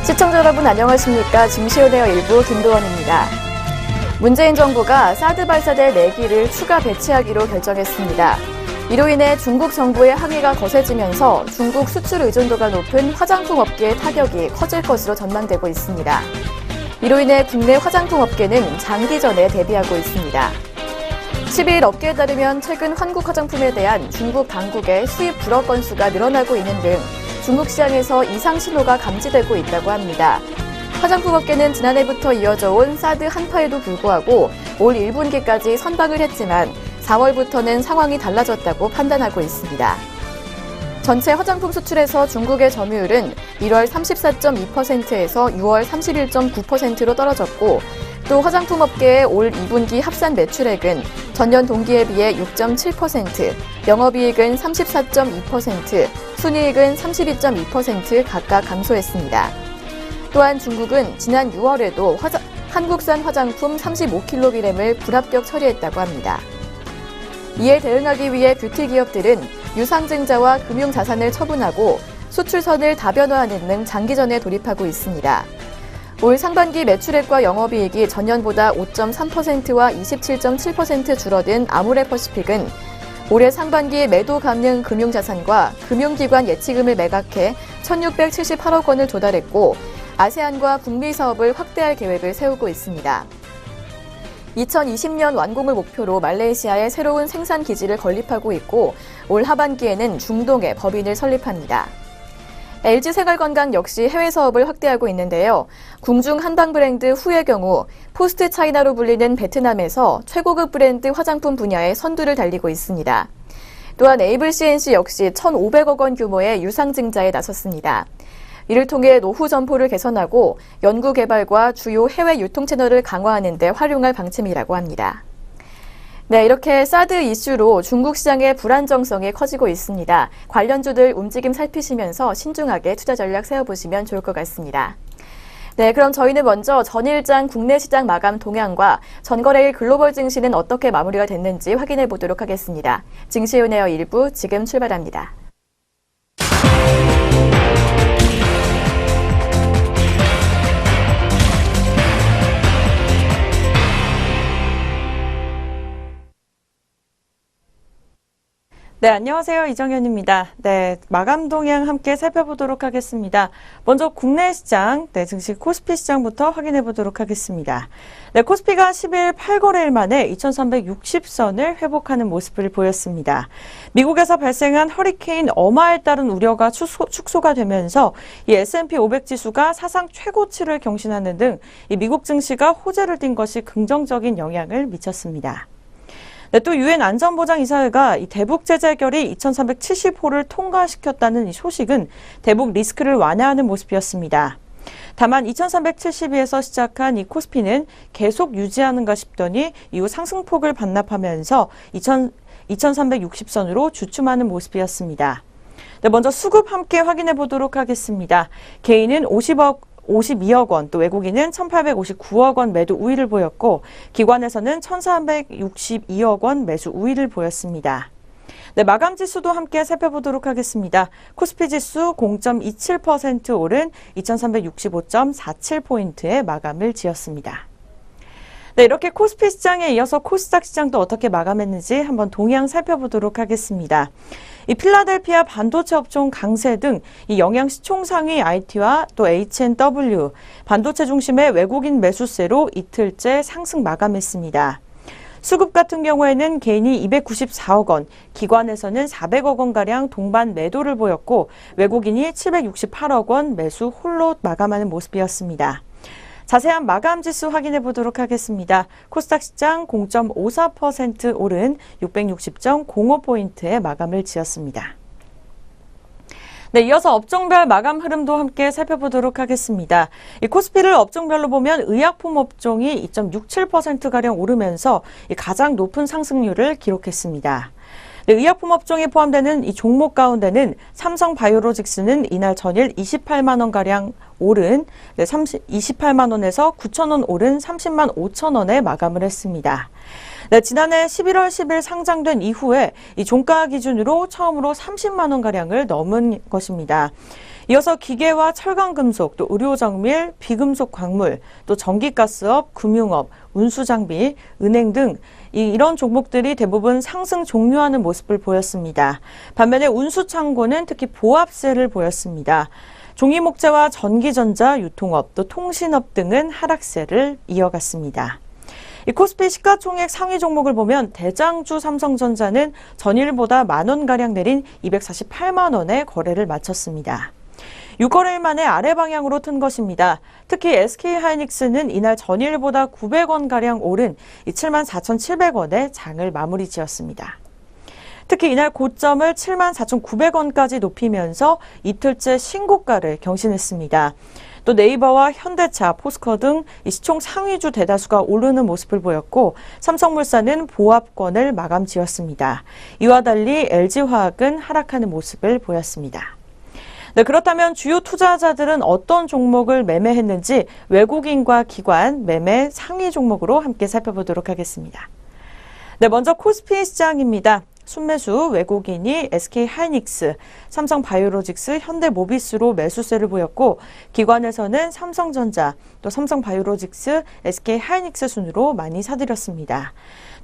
시청자 여러분 안녕하십니까. 증시은행어 일부 김도원입니다. 문재인 정부가 사드 발사대 4기를 추가 배치하기로 결정했습니다. 이로 인해 중국 정부의 항의가 거세지면서 중국 수출 의존도가 높은 화장품 업계의 타격이 커질 것으로 전망되고 있습니다. 이로 인해 국내 화장품 업계는 장기전에 대비하고 있습니다. 12일 업계에 따르면 최근 한국 화장품에 대한 중국 당국의 수입 불허 건수가 늘어나고 있는 등 중국 시장에서 이상 신호가 감지되고 있다고 합니다. 화장품 업계는 지난해부터 이어져 온 사드 한파에도 불구하고 올 1분기까지 선방을 했지만 4월부터는 상황이 달라졌다고 판단하고 있습니다. 전체 화장품 수출에서 중국의 점유율은 1월 34.2%에서 6월 31.9%로 떨어졌고 또 화장품 업계의 올 2분기 합산 매출액은 전년 동기에 비해 6.7%, 영업이익은 34.2%, 순이익은 32.2% 각각 감소했습니다. 또한 중국은 지난 6월에도 한국산 화장품 35kg을 불합격 처리했다고 합니다. 이에 대응하기 위해 뷰티 기업들은 유상증자와 금융자산을 처분하고 수출선을 다변화하는 등 장기전에 돌입하고 있습니다. 올 상반기 매출액과 영업이익이 전년보다 5.3%와 27.7% 줄어든 아모레퍼시픽은 올해 상반기 매도 감능 금융자산과 금융기관 예치금을 매각해 1,678억 원을 조달했고 아세안과 북미 사업을 확대할 계획을 세우고 있습니다. 2020년 완공을 목표로 말레이시아에 새로운 생산 기지를 건립하고 있고 올 하반기에는 중동에 법인을 설립합니다. LG생활건강 역시 해외 사업을 확대하고 있는데요. 궁중 한방 브랜드 후의 경우 포스트 차이나로 불리는 베트남에서 최고급 브랜드 화장품 분야에 선두를 달리고 있습니다. 또한 에이블 CNC 역시 1,500억 원 규모의 유상증자에 나섰습니다. 이를 통해 노후 점포를 개선하고 연구개발과 주요 해외 유통 채널을 강화하는 데 활용할 방침이라고 합니다. 네, 이렇게 사드 이슈로 중국 시장의 불안정성이 커지고 있습니다. 관련주들 움직임 살피시면서 신중하게 투자 전략 세워보시면 좋을 것 같습니다. 네, 그럼 저희는 먼저 전일장 국내 시장 마감 동향과 전거래일 글로벌 증시는 어떻게 마무리가 됐는지 확인해 보도록 하겠습니다. 증시은행어 일부 지금 출발합니다. 네, 안녕하세요. 이정현입니다. 네, 마감 동향 함께 살펴보도록 하겠습니다. 먼저 국내 시장, 증시 코스피 시장부터 확인해 보도록 하겠습니다. 네, 코스피가 10일 8거래일 만에 2360선을 회복하는 모습을 보였습니다. 미국에서 발생한 허리케인 어마에 따른 우려가 축소가 되면서 이 S&P 500 지수가 사상 최고치를 경신하는 등 이 미국 증시가 호재를 띈 것이 긍정적인 영향을 미쳤습니다. 네, 또 유엔 안전보장이사회가 이 대북 제재 결의 2370호를 통과시켰다는 이 소식은 대북 리스크를 완화하는 모습이었습니다. 다만 2372에서 시작한 이 코스피는 계속 유지하는가 싶더니 이후 상승폭을 반납하면서 2360선으로 주춤하는 모습이었습니다. 네, 먼저 수급 함께 확인해 보도록 하겠습니다. 개인은 52억 원, 또 외국인은 1,859억 원 매도 우위를 보였고 기관에서는 1,362억 원 매수 우위를 보였습니다. 네, 마감 지수도 함께 살펴보도록 하겠습니다. 코스피 지수 0.27% 오른 2,365.47포인트의 마감을 지었습니다. 네, 이렇게 코스피 시장에 이어서 코스닥 시장도 어떻게 마감했는지 한번 동향 살펴보도록 하겠습니다. 이 필라델피아 반도체 업종 강세 등 이 영양시 총상위 IT와 또 H&W, 반도체 중심의 외국인 매수세로 이틀째 상승 마감했습니다. 수급 같은 경우에는 개인이 294억 원, 기관에서는 400억 원가량 동반 매도를 보였고 외국인이 768억 원 매수 홀로 마감하는 모습이었습니다. 자세한 마감 지수 확인해 보도록 하겠습니다. 코스닥 시장 0.54% 오른 660.05포인트의 마감을 지었습니다. 네, 이어서 업종별 마감 흐름도 함께 살펴보도록 하겠습니다. 이 코스피를 업종별로 보면 의약품 업종이 2.67%가량 오르면서 가장 높은 상승률을 기록했습니다. 네, 의약품 업종에 포함되는 이 종목 가운데는 삼성바이오로직스는 이날 전일 28만 원가량 오른 28만 원에서 9천 원 오른 30만 5천 원에 마감을 했습니다. 네, 지난해 11월 10일 상장된 이후에 이 종가 기준으로 처음으로 30만 원가량을 넘은 것입니다. 이어서 기계와 철강금속, 또 의료정밀, 비금속 광물, 또 전기가스업, 금융업, 운수장비, 은행 등 이런 종목들이 대부분 상승 종료하는 모습을 보였습니다. 반면에 운수창고는 특히 보합세를 보였습니다. 종이목재와 전기전자, 유통업, 또 통신업 등은 하락세를 이어갔습니다. 이 코스피 시가총액 상위 종목을 보면 대장주 삼성전자는 전일보다 만원가량 내린 248만 원에 거래를 마쳤습니다. 6거래일 만에 아래 방향으로 튼 것입니다. 특히 SK하이닉스는 이날 전일보다 900원가량 오른 74,700원에 장을 마무리 지었습니다. 특히 이날 고점을 74,900원까지 높이면서 이틀째 신고가를 경신했습니다. 또 네이버와 현대차, 포스코 등 시총 상위주 대다수가 오르는 모습을 보였고 삼성물산은 보합권을 마감 지었습니다. 이와 달리 LG화학은 하락하는 모습을 보였습니다. 네, 그렇다면 주요 투자자들은 어떤 종목을 매매했는지 외국인과 기관 매매 상위 종목으로 함께 살펴보도록 하겠습니다. 네, 먼저 코스피 시장입니다. 순매수 외국인이 SK하이닉스, 삼성바이오로직스, 현대모비스로 매수세를 보였고 기관에서는 삼성전자, 또 삼성바이오로직스, SK하이닉스 순으로 많이 사들였습니다.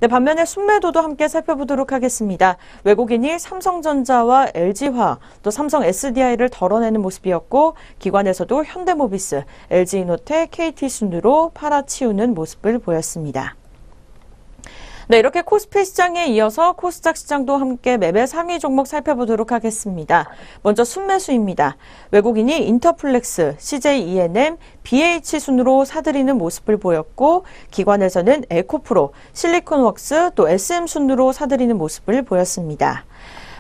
네, 반면에 순매도도 함께 살펴보도록 하겠습니다. 외국인이 삼성전자와 LG화, 또 삼성 SDI를 덜어내는 모습이었고 기관에서도 현대모비스, LG이노텍, KT 순으로 팔아치우는 모습을 보였습니다. 네, 이렇게 코스피 시장에 이어서 코스닥 시장도 함께 매매 상위 종목 살펴보도록 하겠습니다. 먼저 순매수입니다. 외국인이 인터플렉스, CJ BH 순으로 사들이는 모습을 보였고 기관에서는 에코프로, 실리콘웍스, 또 SM 순으로 사들이는 모습을 보였습니다.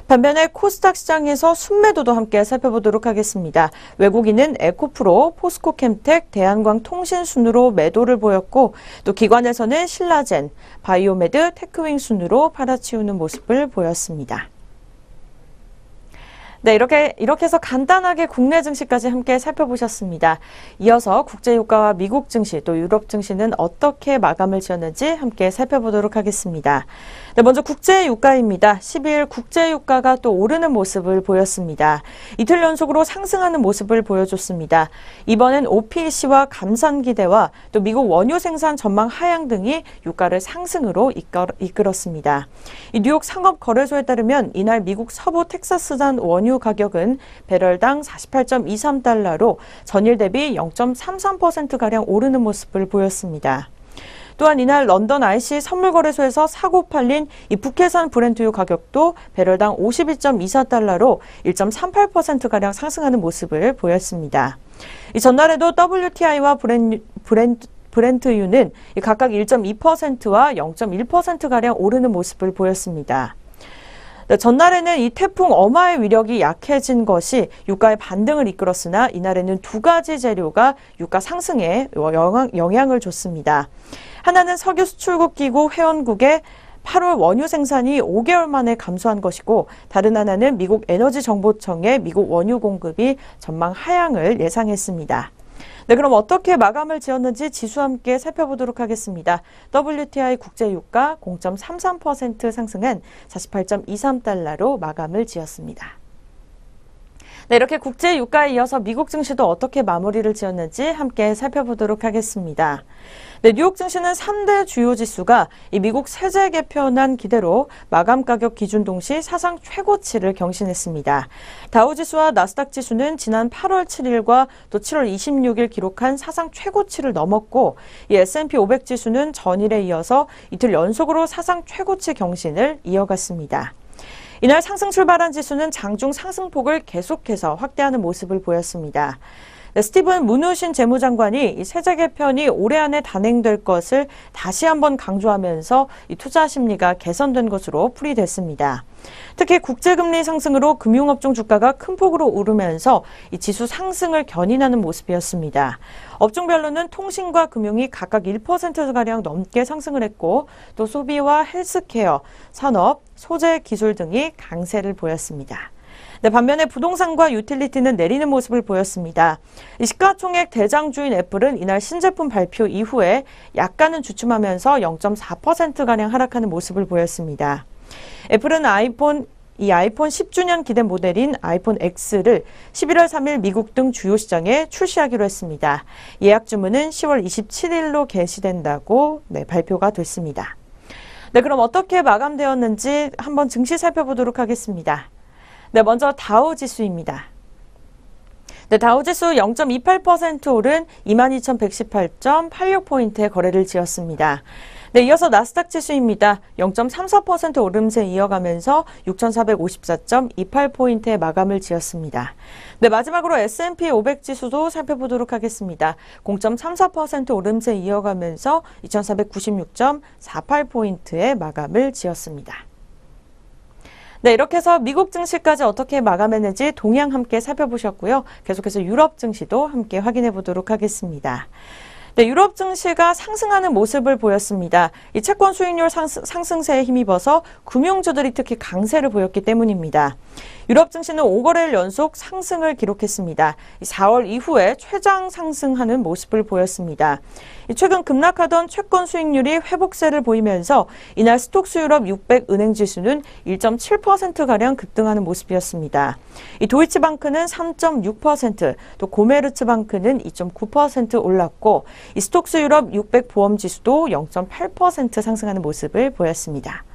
반면에 코스닥 시장에서 순매도도 함께 살펴보도록 하겠습니다. 외국인은 에코프로, 포스코캠텍, 대한광통신 순으로 매도를 보였고 또 기관에서는 신라젠, 바이오메드, 테크윙 순으로 팔아치우는 모습을 보였습니다. 네, 이렇게 해서 간단하게 국내 증시까지 함께 살펴보셨습니다. 이어서 국제유가와 미국 증시 또 유럽 증시는 어떻게 마감을 지었는지 함께 살펴보도록 하겠습니다. 네, 먼저 국제유가입니다. 12일 국제유가가 또 오르는 모습을 보였습니다. 이틀 연속으로 상승하는 모습을 보여줬습니다. 이번엔 OPEC와 감산 기대와 또 미국 원유 생산 전망 하향 등이 유가를 상승으로 이끌었습니다. 이 뉴욕 상업거래소에 따르면 이날 미국 서부 텍사스산 원유 가격은 배럴당 48.23달러로 전일 대비 0.33%가량 오르는 모습을 보였습니다. 또한 이날 런던 IC 선물거래소에서 사고 팔린 이 북해산 브렌트유 가격도 배럴당 52.24달러로 1.38%가량 상승하는 모습을 보였습니다. 이 전날에도 WTI와 브렌트유는 각각 1.2%와 0.1%가량 오르는 모습을 보였습니다. 전날에는 이 태풍 어마의 위력이 약해진 것이 유가의 반등을 이끌었으나 이날에는 두 가지 재료가 유가 상승에 영향을 줬습니다. 하나는 석유 수출국 기구 회원국의 8월 원유 생산이 5개월 만에 감소한 것이고 다른 하나는 미국 에너지정보청의 미국 원유 공급이 전망 하향을 예상했습니다. 네, 그럼 어떻게 마감을 지었는지 지수와 함께 살펴보도록 하겠습니다. WTI 국제유가 0.33% 상승한 48.23달러로 마감을 지었습니다. 네, 이렇게 국제유가에 이어서 미국 증시도 어떻게 마무리를 지었는지 함께 살펴보도록 하겠습니다. 네, 뉴욕 증시는 3대 주요 지수가 이 미국 세제 개편안 기대로 마감 가격 기준 동시 사상 최고치를 경신했습니다. 다우지수와 나스닥 지수는 지난 8월 7일과 또 7월 26일 기록한 사상 최고치를 넘었고 이 S&P 500 지수는 전일에 이어서 이틀 연속으로 사상 최고치 경신을 이어갔습니다. 이날 상승 출발한 지수는 장중 상승폭을 계속해서 확대하는 모습을 보였습니다. 네, 스티븐 무누신 재무장관이 이 세제 개편이 올해 안에 단행될 것을 다시 한번 강조하면서 이 투자 심리가 개선된 것으로 풀이됐습니다. 특히 국제금리 상승으로 금융업종 주가가 큰 폭으로 오르면서 이 지수 상승을 견인하는 모습이었습니다. 업종별로는 통신과 금융이 각각 1%가량 넘게 상승을 했고 또 소비와 헬스케어, 산업, 소재, 기술 등이 강세를 보였습니다. 네, 반면에 부동산과 유틸리티는 내리는 모습을 보였습니다. 이 시가총액 대장주인 애플은 이날 신제품 발표 이후에 약간은 주춤하면서 0.4%가량 하락하는 모습을 보였습니다. 애플은 아이폰 이 아이폰 10주년 기대 모델인 아이폰 X를 11월 3일 미국 등 주요 시장에 출시하기로 했습니다. 예약 주문은 10월 27일로 개시된다고 발표가 됐습니다. 네, 그럼 어떻게 마감되었는지 한번 증시 살펴보도록 하겠습니다. 네, 먼저 다우 지수입니다. 네, 다우지수 0.28% 오른 22,118.86포인트의 거래를 지었습니다. 네, 이어서 나스닥 지수입니다. 0.34% 오름세 이어가면서 6,454.28포인트의 마감을 지었습니다. 네, 마지막으로 S&P 500 지수도 살펴보도록 하겠습니다. 0.34% 오름세 이어가면서 2,496.48포인트의 마감을 지었습니다. 네, 이렇게 해서 미국 증시까지 어떻게 마감했는지 동향 함께 살펴보셨고요. 계속해서 유럽 증시도 함께 확인해 보도록 하겠습니다. 네, 유럽 증시가 상승하는 모습을 보였습니다. 이 채권 수익률 상승세에 힘입어서 금융주들이 특히 강세를 보였기 때문입니다. 유럽 증시는 5거래일 연속 상승을 기록했습니다. 4월 이후에 최장 상승하는 모습을 보였습니다. 최근 급락하던 채권 수익률이 회복세를 보이면서 이날 스톡스 유럽 600 은행 지수는 1.7%가량 급등하는 모습이었습니다. 이 도이치방크는 3.6%, 또 고메르츠방크는 2.9% 올랐고 이 스톡스 유럽 600 보험 지수도 0.8% 상승하는 모습을 보였습니다.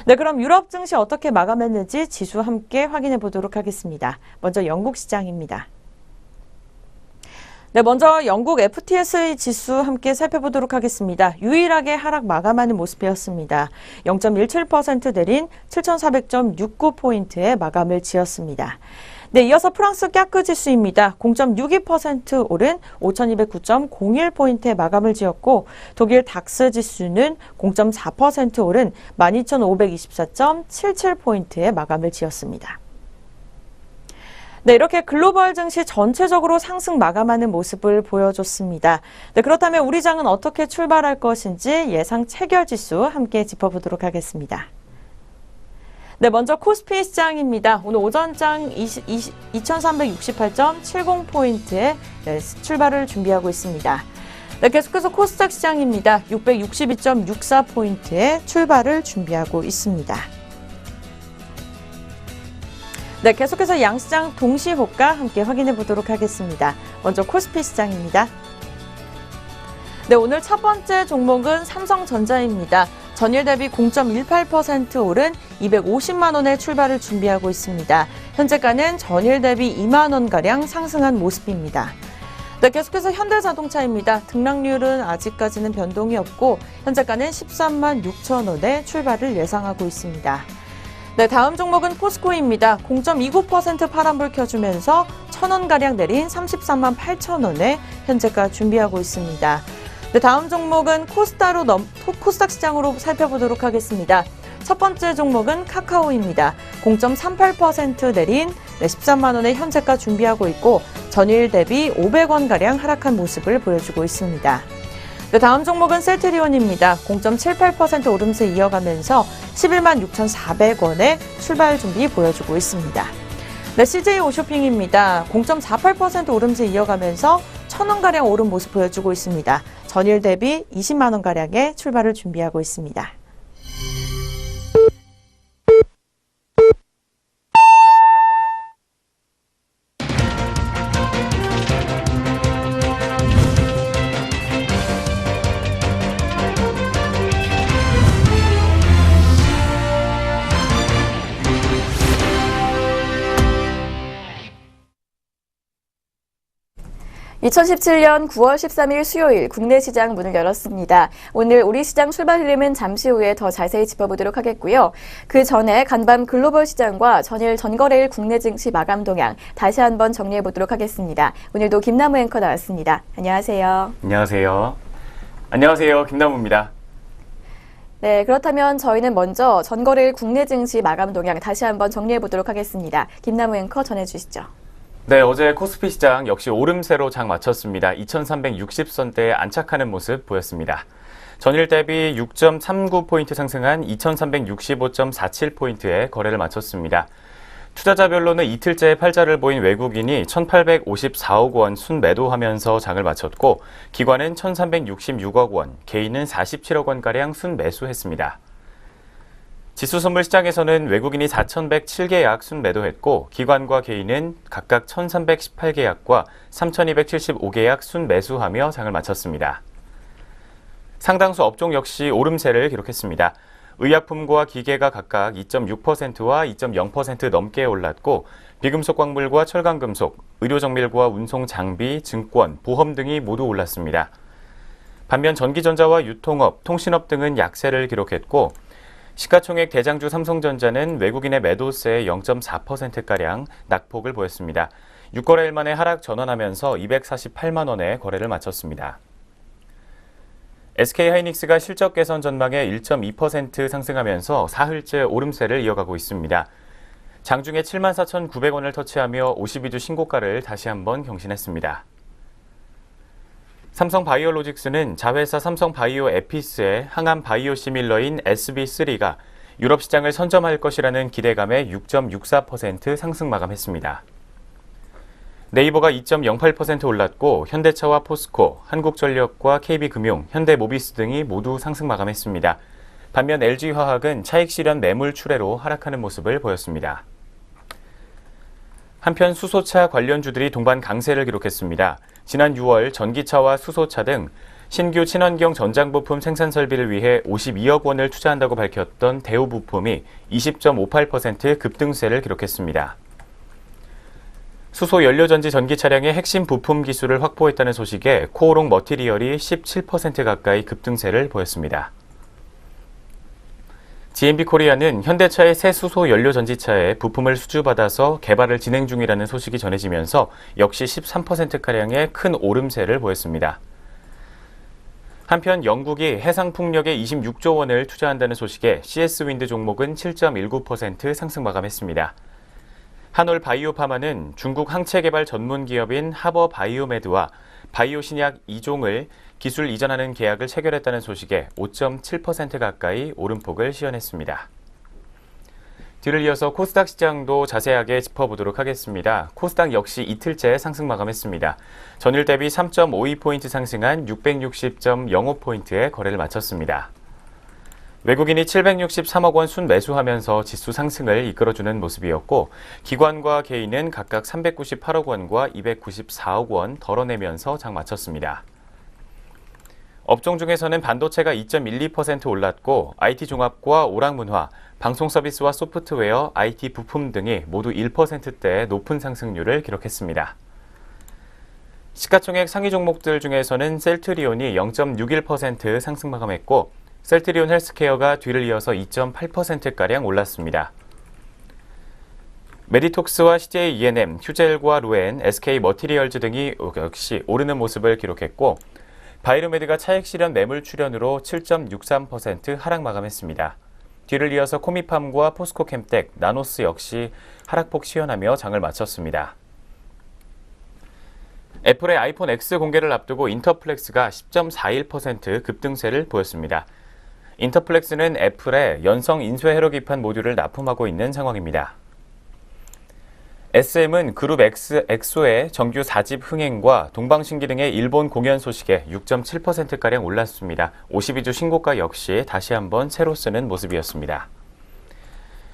네, 그럼 유럽 증시 어떻게 마감했는지 지수 함께 확인해 보도록 하겠습니다. 먼저 영국 시장입니다. 네, 먼저 영국 FTSE 지수 함께 살펴보도록 하겠습니다. 유일하게 하락 마감하는 모습이었습니다. 0.17% 내린 7,400.69포인트의 마감을 지었습니다. 네, 이어서 프랑스 깍그 지수입니다. 0.62% 오른 5,209.01포인트의 마감을 지었고 독일 닥스 지수는 0.4% 오른 12,524.77포인트의 마감을 지었습니다. 네, 이렇게 글로벌 증시 전체적으로 상승 마감하는 모습을 보여줬습니다. 네, 그렇다면 우리 장은 어떻게 출발할 것인지 예상 체결 지수 함께 짚어보도록 하겠습니다. 네, 먼저 코스피 시장입니다. 오늘 오전장 2368.70포인트에 출발을 준비하고 있습니다. 네, 계속해서 코스닥 시장입니다. 662.64포인트에 출발을 준비하고 있습니다. 네, 계속해서 양시장 동시호가 함께 확인해 보도록 하겠습니다. 먼저 코스피 시장입니다. 네, 오늘 첫 번째 종목은 삼성전자입니다. 전일 대비 0.18% 오른 250만 원의 출발을 준비하고 있습니다. 현재가는 전일 대비 2만 원가량 상승한 모습입니다. 네, 계속해서 현대자동차입니다. 등락률은 아직까지는 변동이 없고 현재가는 13만 6천 원의 출발을 예상하고 있습니다. 네, 다음 종목은 포스코입니다. 0.29% 파란불 켜주면서 1,000원가량 내린 33만 8천 원에 현재가 준비하고 있습니다. 네, 다음 종목은 코스닥 시장으로 살펴보도록 하겠습니다. 첫 번째 종목은 카카오입니다. 0.38% 내린 13만 원의 현재가 준비하고 있고 전일 대비 500원가량 하락한 모습을 보여주고 있습니다. 네, 다음 종목은 셀트리온입니다. 0.78% 오름세 이어가면서 11만 6,400원의 출발 준비 보여주고 있습니다. 네, CJ 오쇼핑입니다. 0.48% 오름세 이어가면서 1,000원가량 오른 모습 보여주고 있습니다. 전일 대비 20만 원가량의 출발을 준비하고 있습니다. (2017년 9월 13일) 수요일 국내 시장 문을 열었습니다. 오늘 우리 시장 출발 흐름은 잠시 후에 더 자세히 짚어보도록 하겠고요. 그 전에 간밤 글로벌 시장과 전일 전거래일 국내 증시 마감 동향 다시 한번 정리해 보도록 하겠습니다. 오늘도 김남우 앵커 나왔습니다. 안녕하세요. 안녕하세요. 안녕하세요. 김남우입니다. 네, 그렇다면 저희는 먼저 전거래일 국내 증시 마감 동향 다시 한번 정리해 보도록 하겠습니다. 김남우 앵커 전해주시죠. 네, 어제 코스피 시장 역시 오름세로 장 마쳤습니다. 2360선대에 안착하는 모습 보였습니다. 전일 대비 6.39포인트 상승한 2365.47포인트에 거래를 마쳤습니다. 투자자별로는 이틀째 팔자를 보인 외국인이 1854억 원 순매도하면서 장을 마쳤고 기관은 1366억 원, 개인은 47억 원가량 순매수했습니다. 지수 선물 시장에서는 외국인이 4,107계약 순매도했고 기관과 개인은 각각 1,318계약과 3,275계약 순매수하며 장을 마쳤습니다. 상당수 업종 역시 오름세를 기록했습니다. 의약품과 기계가 각각 2.6%와 2.0% 넘게 올랐고 비금속 광물과 철강금속, 의료정밀과 운송 장비, 증권, 보험 등이 모두 올랐습니다. 반면 전기전자와 유통업, 통신업 등은 약세를 기록했고 시가총액 대장주 삼성전자는 외국인의 매도세의 0.4%가량 낙폭을 보였습니다. 6거래일 만에 하락 전환하면서 248만 원에 거래를 마쳤습니다. SK하이닉스가 실적 개선 전망에 1.2% 상승하면서 사흘째 오름세를 이어가고 있습니다. 장중에 74,900원을 터치하며 52주 신고가를 다시 한번 경신했습니다. 삼성바이오로직스는 자회사 삼성바이오 에피스의 항암 바이오 시밀러인 SB3가 유럽 시장을 선점할 것이라는 기대감에 6.64% 상승 마감했습니다. 네이버가 2.08% 올랐고 현대차와 포스코, 한국전력과 KB금융, 현대모비스 등이 모두 상승 마감했습니다. 반면 LG화학은 차익 실현 매물 출회로 하락하는 모습을 보였습니다. 한편 수소차 관련주들이 동반 강세를 기록했습니다. 지난 6월 전기차와 수소차 등 신규 친환경 전장 부품 생산 설비를 위해 52억 원을 투자한다고 밝혔던 대우부품이 20.58% 급등세를 기록했습니다. 수소 연료전지 전기 차량의 핵심 부품 기술을 확보했다는 소식에 코오롱 머티리얼이 17% 가까이 급등세를 보였습니다. GMB코리아는 현대차의 새 수소 연료 전지차에 부품을 수주받아서 개발을 진행 중이라는 소식이 전해지면서 역시 13%가량의 큰 오름세를 보였습니다. 한편 영국이 해상풍력에 26조 원을 투자한다는 소식에 CS윈드 종목은 7.19% 상승 마감했습니다. 한올 바이오파마는 중국 항체 개발 전문 기업인 하버 바이오메드와 바이오 신약 2종을 기술 이전하는 계약을 체결했다는 소식에 5.7% 가까이 오름폭을 시현했습니다. 뒤를 이어서 코스닥 시장도 자세하게 짚어보도록 하겠습니다. 코스닥 역시 이틀째 상승 마감했습니다. 전일 대비 3.52포인트 상승한 660.05포인트에 거래를 마쳤습니다. 외국인이 763억 원 순매수하면서 지수 상승을 이끌어주는 모습이었고 기관과 개인은 각각 398억 원과 294억 원 덜어내면서 장 마쳤습니다. 업종 중에서는 반도체가 2.12% 올랐고 IT 종합과 오락문화, 방송 서비스와 소프트웨어, IT 부품 등이 모두 1%대 높은 상승률을 기록했습니다. 시가총액 상위 종목들 중에서는 셀트리온이 0.61% 상승 마감했고 셀트리온 헬스케어가 뒤를 이어서 2.8%가량 올랐습니다. 메디톡스와 CJ E&M, 휴젤과 루엔, SK 머티리얼즈 등이 역시 오르는 모습을 기록했고 바이로메드가 차익 실현 매물 출현으로 7.63% 하락 마감했습니다. 뒤를 이어서 코미팜과 포스코캠텍, 나노스 역시 하락폭 시현하며 장을 마쳤습니다. 애플의 아이폰 X 공개를 앞두고 인터플렉스가 10.41% 급등세를 보였습니다. 인터플렉스는 애플의 연성 인쇄 회로 기판 모듈을 납품하고 있는 상황입니다. SM은 그룹 엑소의 정규 4집 흥행과 동방신기 등의 일본 공연 소식에 6.7%가량 올랐습니다. 52주 신고가 역시 다시 한번 새로 쓰는 모습이었습니다.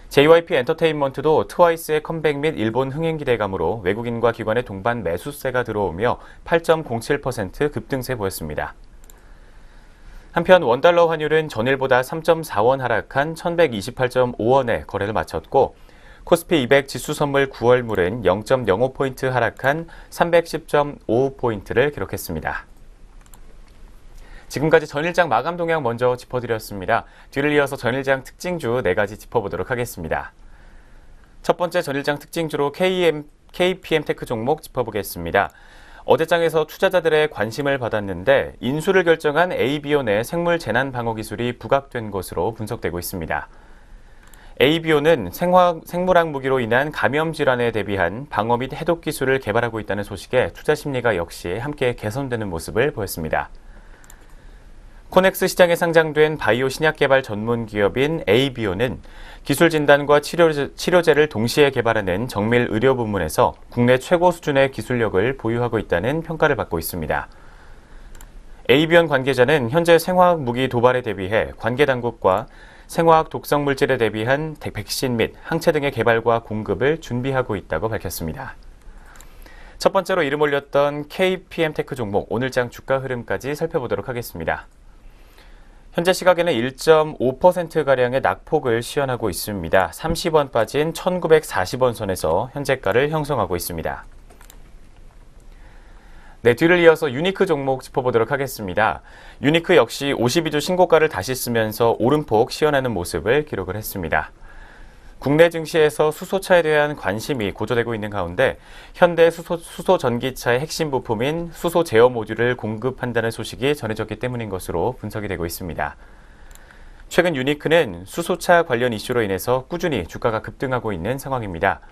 JYP 엔터테인먼트도 트와이스의 컴백 및 일본 흥행 기대감으로 외국인과 기관의 동반 매수세가 들어오며 8.07% 급등세 보였습니다. 한편 원달러 환율은 전일보다 3.4원 하락한 1128.5원에 거래를 마쳤고 코스피 200 지수 선물 9월물은 0.05포인트 하락한 310.55포인트를 기록했습니다. 지금까지 전일장 마감 동향 먼저 짚어드렸습니다. 뒤를 이어서 전일장 특징주 4가지 짚어보도록 하겠습니다. 첫 번째 전일장 특징주로 KPM테크 종목 짚어보겠습니다. 어제장에서 투자자들의 관심을 받았는데 인수를 결정한 AB온의 생물 재난 방어 기술이 부각된 것으로 분석되고 있습니다. AB온은 생물학 무기로 인한 감염 질환에 대비한 방어 및 해독 기술을 개발하고 있다는 소식에 투자 심리가 역시 함께 개선되는 모습을 보였습니다. 코넥스 시장에 상장된 바이오 신약 개발 전문 기업인 AB온은 기술 진단과 치료제를 동시에 개발하는 정밀 의료 부문에서 국내 최고 수준의 기술력을 보유하고 있다는 평가를 받고 있습니다. AB온 관계자는 현재 생화학 무기 도발에 대비해 관계 당국과 생화학 독성 물질에 대비한 백신 및 항체 등의 개발과 공급을 준비하고 있다고 밝혔습니다. 첫 번째로 이름 올렸던 KPM테크 종목 오늘장 주가 흐름까지 살펴보도록 하겠습니다. 현재 시각에는 1.5%가량의 낙폭을 시현하고 있습니다. 30원 빠진 1940원 선에서 현재가를 형성하고 있습니다. 네, 뒤를 이어서 유니크 종목 짚어보도록 하겠습니다. 유니크 역시 52주 신고가를 다시 쓰면서 오름폭 시현하는 모습을 기록을 했습니다. 국내 증시에서 수소차에 대한 관심이 고조되고 있는 가운데 현대 수소 전기차의 핵심 부품인 수소 제어 모듈을 공급한다는 소식이 전해졌기 때문인 것으로 분석이 되고 있습니다. 최근 유니크는 수소차 관련 이슈로 인해서 꾸준히 주가가 급등하고 있는 상황입니다.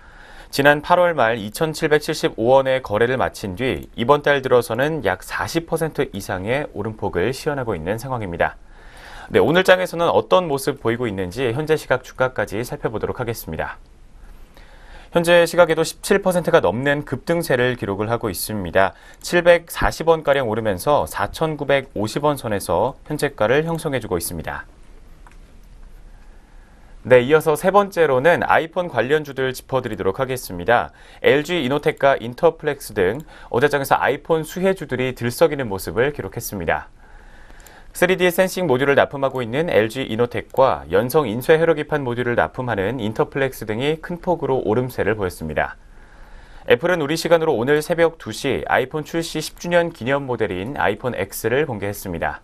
지난 8월 말 2,775원의 거래를 마친 뒤 이번 달 들어서는 약 40% 이상의 오름폭을 시현하고 있는 상황입니다. 네, 오늘 장에서는 어떤 모습 보이고 있는지 현재 시각 주가까지 살펴보도록 하겠습니다. 현재 시각에도 17%가 넘는 급등세를 기록을 하고 있습니다. 740원가량 오르면서 4,950원 선에서 현재가를 형성해주고 있습니다. 네, 이어서 세 번째로는 아이폰 관련주들 짚어드리도록 하겠습니다. LG 이노텍과 인터플렉스 등 어제장에서 아이폰 수혜주들이 들썩이는 모습을 기록했습니다. 3D 센싱 모듈을 납품하고 있는 LG 이노텍과 연성 인쇄 회로기판 모듈을 납품하는 인터플렉스 등이 큰 폭으로 오름세를 보였습니다. 애플은 우리 시간으로 오늘 새벽 2시 아이폰 출시 10주년 기념 모델인 아이폰 X를 공개했습니다.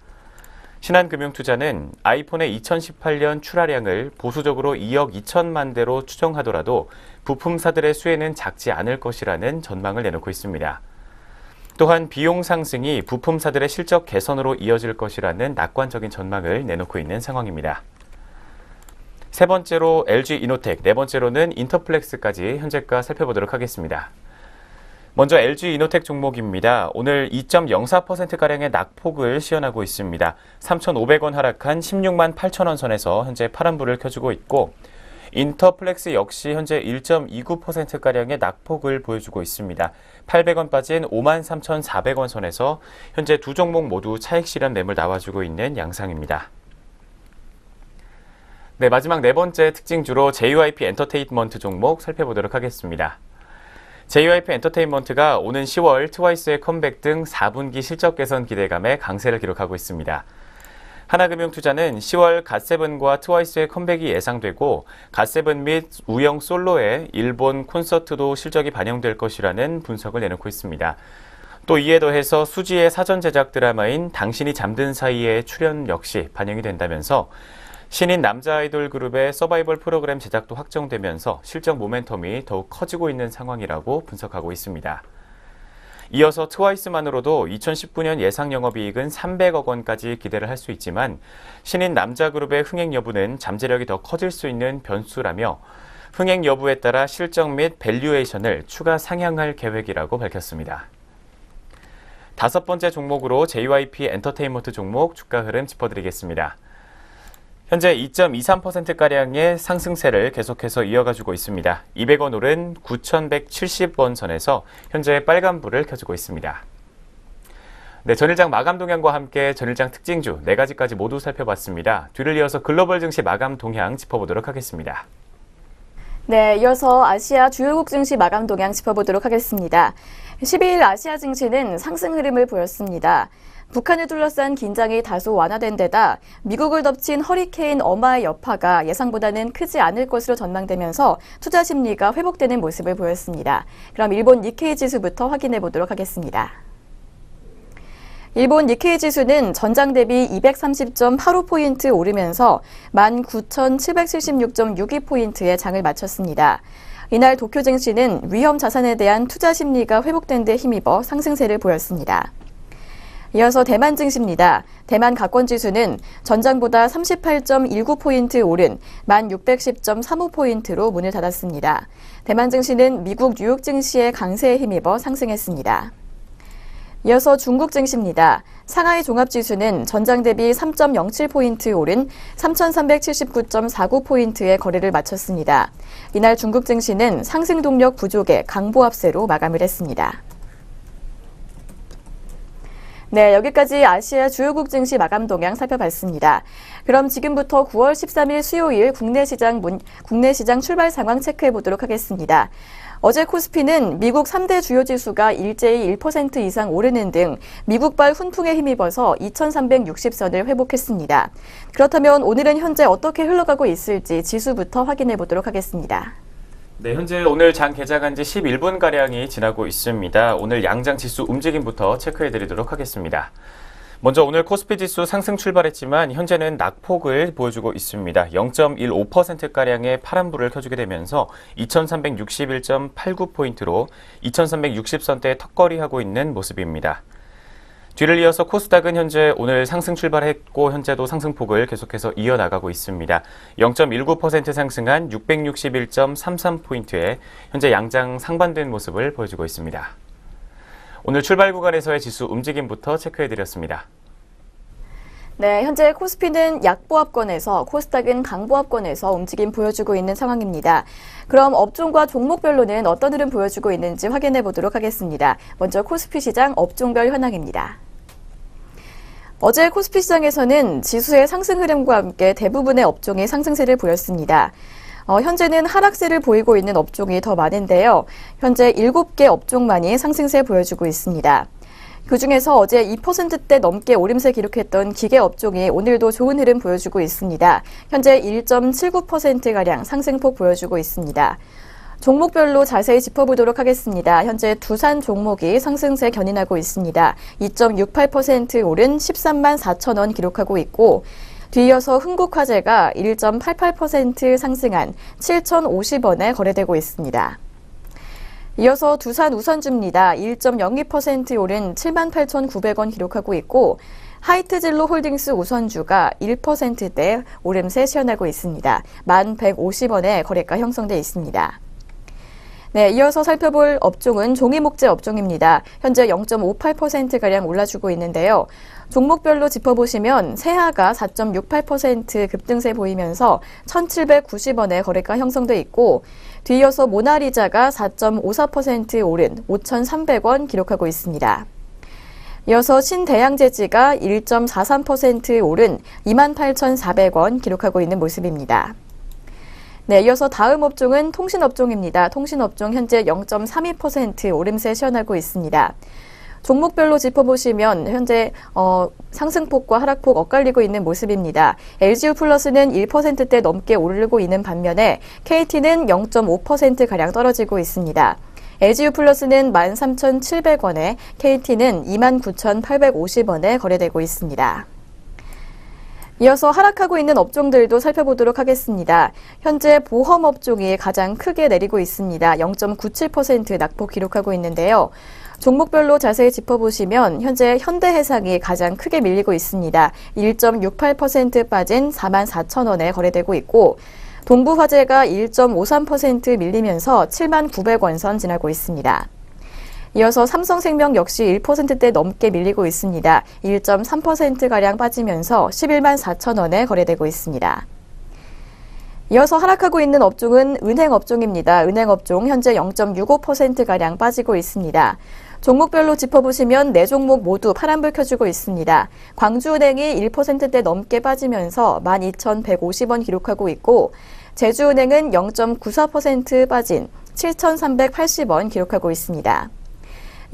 신한금융투자는 아이폰의 2018년 출하량을 보수적으로 2억 2천만 대로 추정하더라도 부품사들의 수혜는 작지 않을 것이라는 전망을 내놓고 있습니다. 또한 비용 상승이 부품사들의 실적 개선으로 이어질 것이라는 낙관적인 전망을 내놓고 있는 상황입니다. 세 번째로 LG 이노텍, 네 번째로는 인터플렉스까지 현재가 살펴보도록 하겠습니다. 먼저 LG 이노텍 종목입니다. 오늘 2.04%가량의 낙폭을 시현하고 있습니다. 3,500원 하락한 16만 8천원 선에서 현재 파란불을 켜주고 있고 인터플렉스 역시 현재 1.29%가량의 낙폭을 보여주고 있습니다. 800원 빠진 53,400원 선에서 현재 두 종목 모두 차익 실현 매물 나와주고 있는 양상입니다. 네, 마지막 네 번째 특징주로 JYP 엔터테인먼트 종목 살펴보도록 하겠습니다. JYP 엔터테인먼트가 오는 10월 트와이스의 컴백 등 4분기 실적 개선 기대감에 강세를 기록하고 있습니다. 하나금융투자는 10월 갓세븐과 트와이스의 컴백이 예상되고 갓세븐 및 우영 솔로의 일본 콘서트도 실적이 반영될 것이라는 분석을 내놓고 있습니다. 또 이에 더해서 수지의 사전 제작 드라마인 당신이 잠든 사이의 출연 역시 반영이 된다면서 신인 남자 아이돌 그룹의 서바이벌 프로그램 제작도 확정되면서 실적 모멘텀이 더욱 커지고 있는 상황이라고 분석하고 있습니다. 이어서 트와이스만으로도 2019년 예상 영업이익은 300억 원까지 기대를 할 수 있지만 신인 남자 그룹의 흥행 여부는 잠재력이 더 커질 수 있는 변수라며 흥행 여부에 따라 실적 및 밸류에이션을 추가 상향할 계획이라고 밝혔습니다. 다섯 번째 종목으로 JYP 엔터테인먼트 종목 주가 흐름 짚어드리겠습니다. 현재 2.23%가량의 상승세를 계속해서 이어가주고 있습니다. 200원 오른 9,170원 선에서 현재 빨간불을 켜주고 있습니다. 네, 전일장 마감 동향과 함께 전일장 특징주 4가지까지 모두 살펴봤습니다. 뒤를 이어서 글로벌 증시 마감 동향 짚어보도록 하겠습니다. 네, 이어서 아시아 주요국 증시 마감 동향 짚어보도록 하겠습니다. 12일 아시아 증시는 상승 흐름을 보였습니다. 북한을 둘러싼 긴장이 다소 완화된 데다 미국을 덮친 허리케인 어마의 여파가 예상보다는 크지 않을 것으로 전망되면서 투자 심리가 회복되는 모습을 보였습니다. 그럼 일본 니케이 지수부터 확인해 보도록 하겠습니다. 일본 니케이 지수는 전장 대비 230.85포인트 오르면서 19,776.62포인트의 장을 마쳤습니다. 이날 도쿄 증시는 위험 자산에 대한 투자 심리가 회복된 데 힘입어 상승세를 보였습니다. 이어서 대만 증시입니다. 대만 가권지수는 전장보다 38.19포인트 오른 1610.35포인트로 문을 닫았습니다. 대만 증시는 미국 뉴욕 증시의 강세에 힘입어 상승했습니다. 이어서 중국 증시입니다. 상하이 종합지수는 전장 대비 3.07포인트 오른 3,379.49포인트의 거래를 마쳤습니다. 이날 중국 증시는 상승 동력 부족의 강보합세로 마감을 했습니다. 네, 여기까지 아시아 주요국 증시 마감 동향 살펴봤습니다. 그럼 지금부터 9월 13일 수요일 국내 시장 출발 상황 체크해 보도록 하겠습니다. 어제 코스피는 미국 3대 주요 지수가 일제히 1% 이상 오르는 등 미국발 훈풍에 힘입어서 2360선을 회복했습니다. 그렇다면 오늘은 현재 어떻게 흘러가고 있을지 지수부터 확인해 보도록 하겠습니다. 네, 현재 오늘 장 개장한 지 11분가량이 지나고 있습니다. 오늘 양장 지수 움직임부터 체크해 드리도록 하겠습니다. 먼저 오늘 코스피 지수 상승 출발했지만 현재는 낙폭을 보여주고 있습니다. 0.15%가량의 파란불을 켜주게 되면서 2361.89포인트로 2360선대에 턱걸이하고 있는 모습입니다. 뒤를 이어서 코스닥은 현재 오늘 상승 출발했고 현재도 상승폭을 계속해서 이어나가고 있습니다. 0.19% 상승한 661.33포인트에 현재 양장 상반된 모습을 보여주고 있습니다. 오늘 출발 구간에서의 지수 움직임부터 체크해드렸습니다. 네, 현재 코스피는 약보합권에서 코스닥은 강보합권에서 움직임 보여주고 있는 상황입니다. 그럼 업종과 종목별로는 어떤 흐름 보여주고 있는지 확인해 보도록 하겠습니다. 먼저 코스피 시장 업종별 현황입니다. 어제 코스피 시장에서는 지수의 상승 흐름과 함께 대부분의 업종이 상승세를 보였습니다. 현재는 하락세를 보이고 있는 업종이 더 많은데요. 현재 7개 업종만이 상승세 보여주고 있습니다. 그중에서 어제 2%대 넘게 오름세 기록했던 기계 업종이 오늘도 좋은 흐름 보여주고 있습니다. 현재 1.79%가량 상승폭 보여주고 있습니다. 종목별로 자세히 짚어보도록 하겠습니다. 현재 두산 종목이 상승세 견인하고 있습니다. 2.68% 오른 13만 4천 원 기록하고 있고 뒤이어서 흥국화재가 1.88% 상승한 7,050원에 거래되고 있습니다. 이어서 두산 우선주입니다. 1.02% 오른 78,900원 기록하고 있고 하이트진로 홀딩스 우선주가 1%대 오름세 시현하고 있습니다. 1,150원에 거래가 형성돼 있습니다. 네, 이어서 살펴볼 업종은 종이목재 업종입니다. 현재 0.58%가량 올라주고 있는데요. 종목별로 짚어보시면 세아가 4.68% 급등세 보이면서 1,790원에 거래가 형성돼 있고 뒤이어서 모나리자가 4.54% 오른 5,300원 기록하고 있습니다. 이어서 신대양재지가 1.43% 오른 28,400원 기록하고 있는 모습입니다. 네, 이어서 다음 업종은 통신업종입니다. 통신업종 현재 0.32% 오름세 시현하고 있습니다. 종목별로 짚어보시면 현재 상승폭과 하락폭 엇갈리고 있는 모습입니다. LG우플러스는 1%대 넘게 오르고 있는 반면에 KT는 0.5%가량 떨어지고 있습니다. LG우플러스는 13,700원에 KT는 29,850원에 거래되고 있습니다. 이어서 하락하고 있는 업종들도 살펴보도록 하겠습니다. 현재 보험업종이 가장 크게 내리고 있습니다. 0.97% 낙폭 기록하고 있는데요. 종목별로 자세히 짚어보시면 현재 현대해상이 가장 크게 밀리고 있습니다. 1.68% 빠진 44,000원에 거래되고 있고 동부화재가 1.53% 밀리면서 79,000원 선 지나고 있습니다. 이어서 삼성생명 역시 1%대 넘게 밀리고 있습니다. 1.3%가량 빠지면서 114,000원에 거래되고 있습니다. 이어서 하락하고 있는 업종은 은행업종입니다. 은행업종 현재 0.65%가량 빠지고 있습니다. 종목별로 짚어보시면 4종목 모두 파란불 켜주고 있습니다. 광주은행이 1%대 넘게 빠지면서 12,150원 기록하고 있고 제주은행은 0.94% 빠진 7,380원 기록하고 있습니다.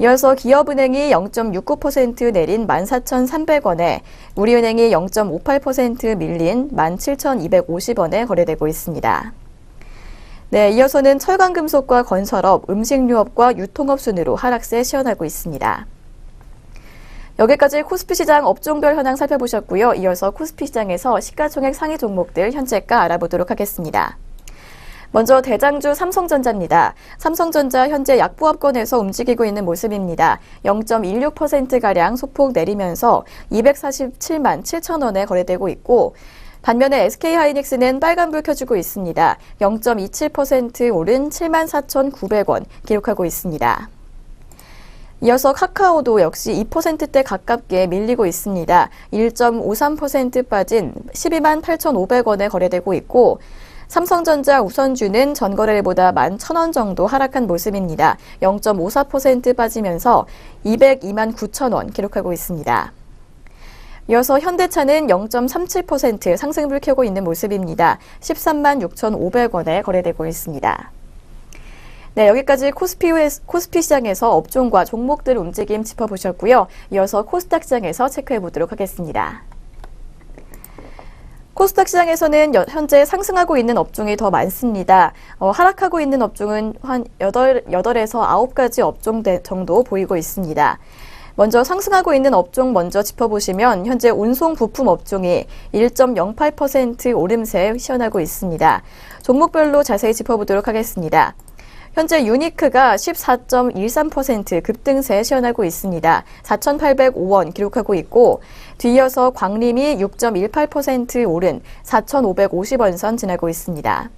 이어서 기업은행이 0.69% 내린 14,300원에 우리은행이 0.58% 밀린 17,250원에 거래되고 있습니다. 네, 이어서는 철강금속과 건설업, 음식유업과 유통업 순으로 하락세 시현하고 있습니다. 여기까지 코스피 시장 업종별 현황 살펴보셨고요. 이어서 코스피 시장에서 시가총액 상위 종목들 현재가 알아보도록 하겠습니다. 먼저 대장주 삼성전자입니다. 삼성전자 현재 약보합권에서 움직이고 있는 모습입니다. 0.16%가량 소폭 내리면서 247만 7천 원에 거래되고 있고 반면에 SK하이닉스는 빨간불 켜주고 있습니다. 0.27% 오른 74,900원 기록하고 있습니다. 이어서 카카오도 역시 2%대 가깝게 밀리고 있습니다. 1.53% 빠진 128,500원에 거래되고 있고 삼성전자 우선주는 전거래일보다 11,000원 정도 하락한 모습입니다. 0.54% 빠지면서 202만 9천 원 기록하고 있습니다. 이어서 현대차는 0.37% 상승을 켜고 있는 모습입니다. 13만 6,500원에 거래되고 있습니다. 네, 여기까지 코스피 시장에서 업종과 종목들 움직임 짚어보셨고요. 이어서 코스닥 시장에서 체크해 보도록 하겠습니다. 코스닥 시장에서는 현재 상승하고 있는 업종이 더 많습니다. 하락하고 있는 업종은 한 8에서 9가지 업종 정도 보이고 있습니다. 먼저 상승하고 있는 업종 먼저 짚어보시면 현재 운송 부품 업종이 1.08% 오름세 시현하고 있습니다. 종목별로 자세히 짚어보도록 하겠습니다. 현재 유니크가 14.13% 급등세 시현하고 있습니다. 4,805원 기록하고 있고 뒤이어서 광림이 6.18% 오른 4,550원 선 지나고 있습니다.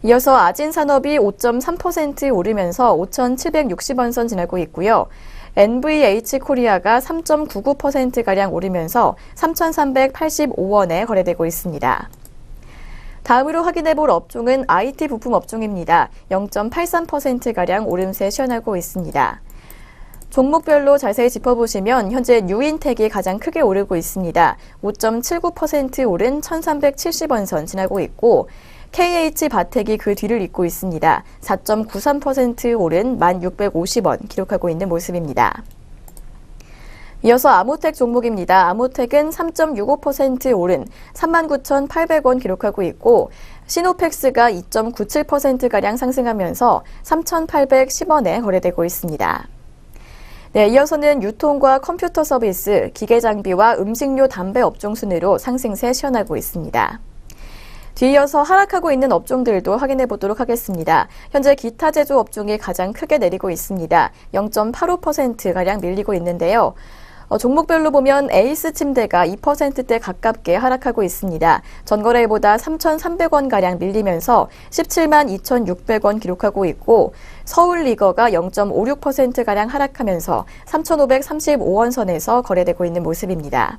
이어서 아진산업이 5.3% 오르면서 5,760원 선 지나고 있고요. NVH코리아가 3.99%가량 오르면서 3,385원에 거래되고 있습니다. 다음으로 확인해 볼 업종은 IT 부품 업종입니다. 0.83%가량 오름세 시현하고 있습니다. 종목별로 자세히 짚어보시면 현재 뉴인텍이 가장 크게 오르고 있습니다. 5.79% 오른 1,370원 선 지나고 있고 KH바텍이 그 뒤를 잇고 있습니다. 4.93% 오른 1,650원 기록하고 있는 모습입니다. 이어서 아모텍 종목입니다. 아모텍은 3.65% 오른 39,800원 기록하고 있고 시노펙스가 2.97%가량 상승하면서 3,810원에 거래되고 있습니다. 네, 이어서는 유통과 컴퓨터 서비스, 기계장비와 음식료 담배 업종 순으로 상승세 시현하고 있습니다. 뒤이어서 하락하고 있는 업종들도 확인해 보도록 하겠습니다. 현재 기타 제조 업종이 가장 크게 내리고 있습니다. 0.85%가량 밀리고 있는데요. 종목별로 보면 에이스 침대가 2%대 가깝게 하락하고 있습니다. 전거래일보다 3,300원가량 밀리면서 17만 2,600원 기록하고 있고 서울리거가 0.56%가량 하락하면서 3,535원 선에서 거래되고 있는 모습입니다.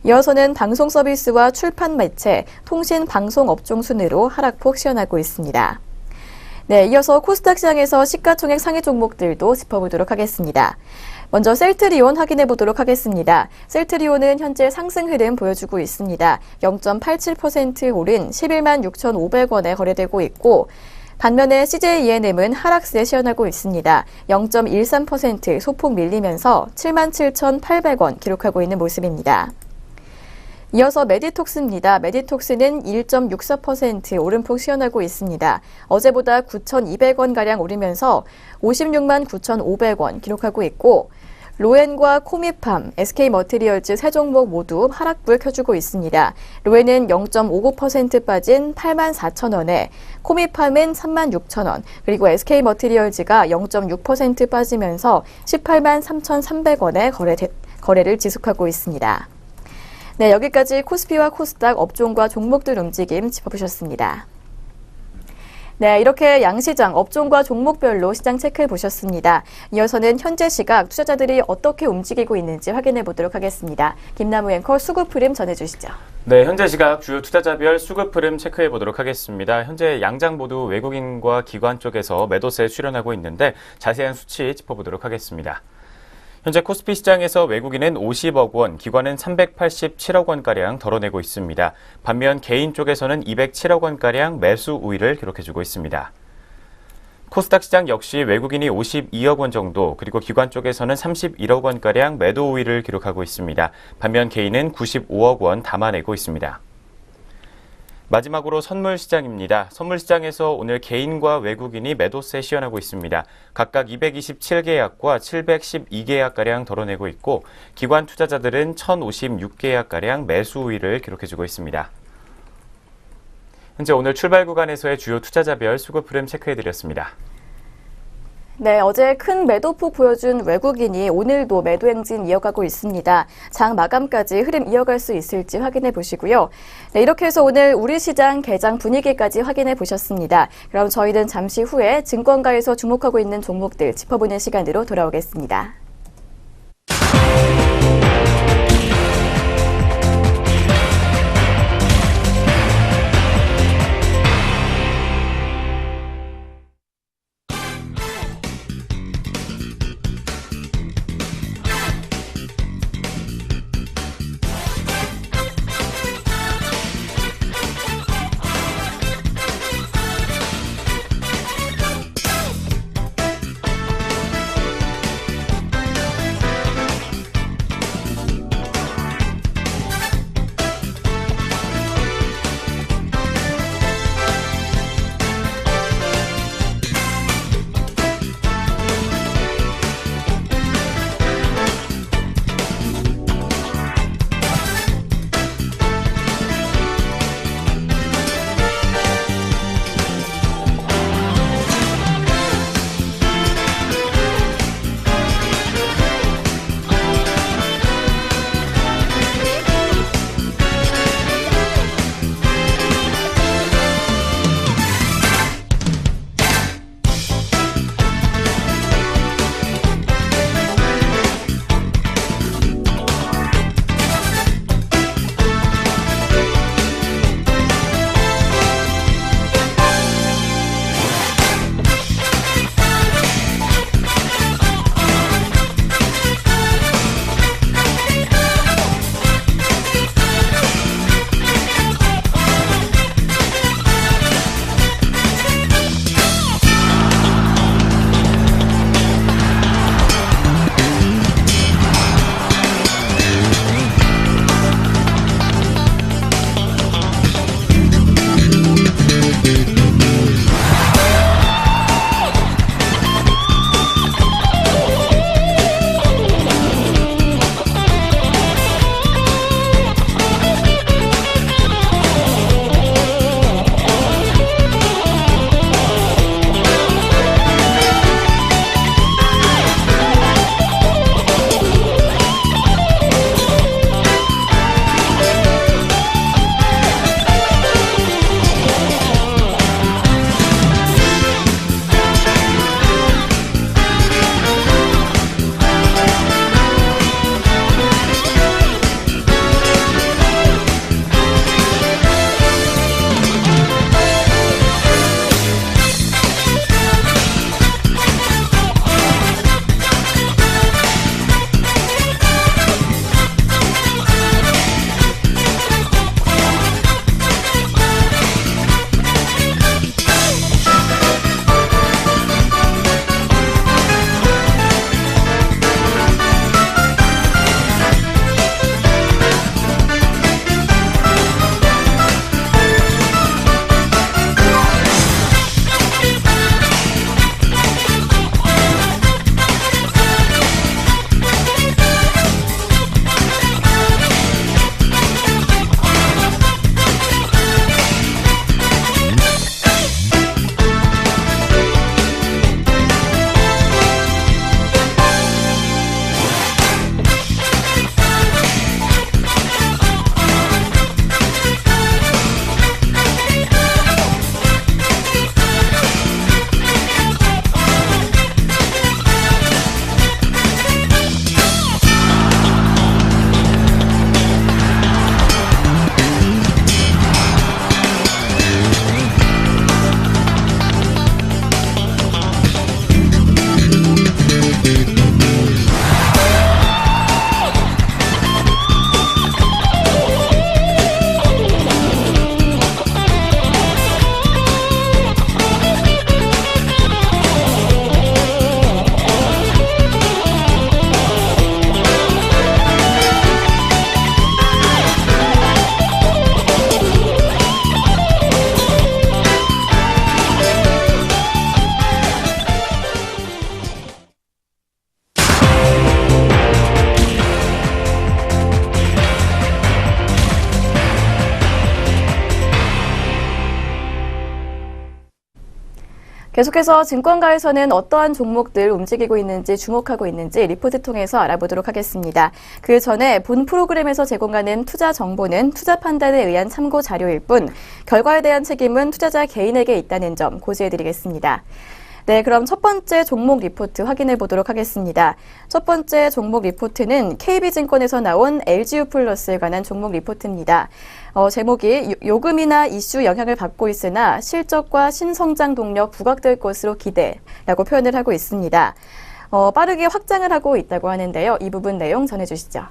이어서는 방송 서비스와 출판 매체, 통신 방송 업종 순으로 하락폭 시현하고 있습니다. 네, 이어서 코스닥 시장에서 시가총액 상위 종목들도 짚어보도록 하겠습니다. 먼저 셀트리온 확인해 보도록 하겠습니다. 셀트리온은 현재 상승 흐름 보여주고 있습니다. 0.87% 오른 11만 6,500원에 거래되고 있고 반면에 CJENM은 하락세 시현하고 있습니다. 0.13% 소폭 밀리면서 7만 7,800원 기록하고 있는 모습입니다. 이어서 메디톡스입니다. 메디톡스는 1.64% 오름폭 시현하고 있습니다. 어제보다 9,200원가량 오르면서 56만 9,500원 기록하고 있고 로엔과 코미팜, SK머티리얼즈 세 종목 모두 하락불 켜주고 있습니다. 로엔은 0.59% 빠진 8만 4천원에 코미팜은 3만 6천원, 그리고 SK머티리얼즈가 0.6% 빠지면서 18만 3,300원에 거래를 지속하고 있습니다. 네, 여기까지 코스피와 코스닥 업종과 종목들 움직임 짚어보셨습니다. 네, 이렇게 양시장 업종과 종목별로 시장 체크해 보셨습니다. 이어서는 현재 시각 투자자들이 어떻게 움직이고 있는지 확인해 보도록 하겠습니다. 김나무 앵커 수급 흐름 전해주시죠. 네, 현재 시각 주요 투자자별 수급 흐름 체크해 보도록 하겠습니다. 현재 양장 모두 외국인과 기관 쪽에서 매도세에 출현하고 있는데 자세한 수치 짚어보도록 하겠습니다. 현재 코스피 시장에서 외국인은 50억 원, 기관은 387억 원가량 덜어내고 있습니다. 반면 개인 쪽에서는 207억 원가량 매수 우위를 기록해주고 있습니다. 코스닥 시장 역시 외국인이 52억 원 정도, 그리고 기관 쪽에서는 31억 원가량 매도 우위를 기록하고 있습니다. 반면 개인은 95억 원 담아내고 있습니다. 마지막으로 선물시장입니다. 선물시장에서 오늘 개인과 외국인이 매도세 시현하고 있습니다. 각각 227계약과 712계약가량 덜어내고 있고 기관 투자자들은 1056계약가량 매수 우위를 기록해주고 있습니다. 현재 오늘 출발 구간에서의 주요 투자자별 수급 흐름 체크해드렸습니다. 네, 어제 큰 매도폭 보여준 외국인이 오늘도 매도 행진 이어가고 있습니다. 장 마감까지 흐름 이어갈 수 있을지 확인해 보시고요. 네, 이렇게 해서 오늘 우리 시장 개장 분위기까지 확인해 보셨습니다. 그럼 저희는 잠시 후에 증권가에서 주목하고 있는 종목들 짚어보는 시간으로 돌아오겠습니다. 계속해서 증권가에서는 어떠한 종목들 움직이고 있는지 주목하고 있는지 리포트 통해서 알아보도록 하겠습니다. 그 전에 본 프로그램에서 제공하는 투자 정보는 투자 판단에 의한 참고 자료일 뿐 결과에 대한 책임은 투자자 개인에게 있다는 점 고지해드리겠습니다. 네, 그럼 첫 번째 종목 리포트 확인해 보도록 하겠습니다. 첫 번째 종목 리포트는 KB증권에서 나온 LG유플러스에 관한 종목 리포트입니다. 제목이 요금이나 이슈 영향을 받고 있으나 실적과 신성장 동력 부각될 것으로 기대라고 표현을 하고 있습니다. 빠르게 확장을 하고 있다고 하는데요. 이 부분 내용 전해주시죠.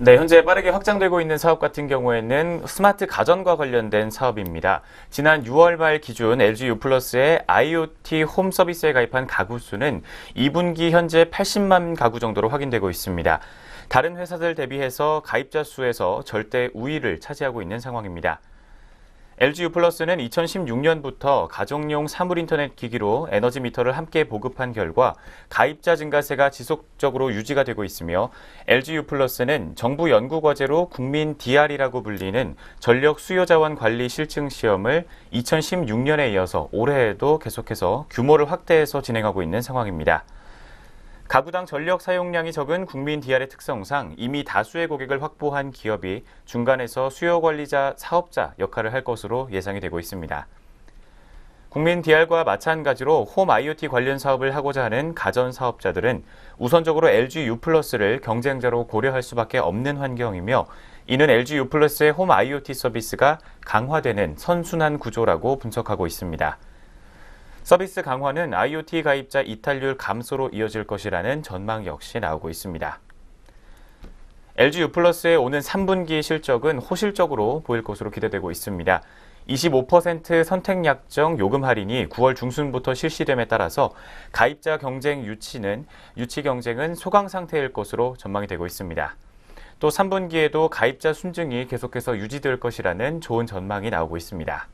네, 현재 빠르게 확장되고 있는 사업 같은 경우에는 스마트 가전과 관련된 사업입니다. 지난 6월 말 기준 LG유플러스의 IoT 홈 서비스에 가입한 가구 수는 2분기 현재 80만 가구 정도로 확인되고 있습니다. 다른 회사들 대비해서 가입자 수에서 절대 우위를 차지하고 있는 상황입니다. LG유플러스는 2016년부터 가정용 사물 인터넷 기기로 에너지 미터를 함께 보급한 결과 가입자 증가세가 지속적으로 유지가 되고 있으며 LG유플러스는 정부 연구 과제로 국민 DR이라고 불리는 전력 수요 자원 관리 실증 시험을 2016년에 이어서 올해에도 계속해서 규모를 확대해서 진행하고 있는 상황입니다. 가구당 전력 사용량이 적은 국민 DR의 특성상 이미 다수의 고객을 확보한 기업이 중간에서 수요 관리자, 사업자 역할을 할 것으로 예상이 되고 있습니다. 국민 DR과 마찬가지로 홈 IoT 관련 사업을 하고자 하는 가전 사업자들은 우선적으로 LG유플러스를 경쟁자로 고려할 수밖에 없는 환경이며 이는 LG유플러스의 홈 IoT 서비스가 강화되는 선순환 구조라고 분석하고 있습니다. 서비스 강화는 IoT 가입자 이탈률 감소로 이어질 것이라는 전망 역시 나오고 있습니다. LG유플러스의 오는 3분기 실적은 호실적으로 보일 것으로 기대되고 있습니다. 25% 선택 약정 요금 할인이 9월 중순부터 실시됨에 따라서 가입자 경쟁 유치 경쟁은 소강 상태일 것으로 전망이 되고 있습니다. 또 3분기에도 가입자 순증이 계속해서 유지될 것이라는 좋은 전망이 나오고 있습니다.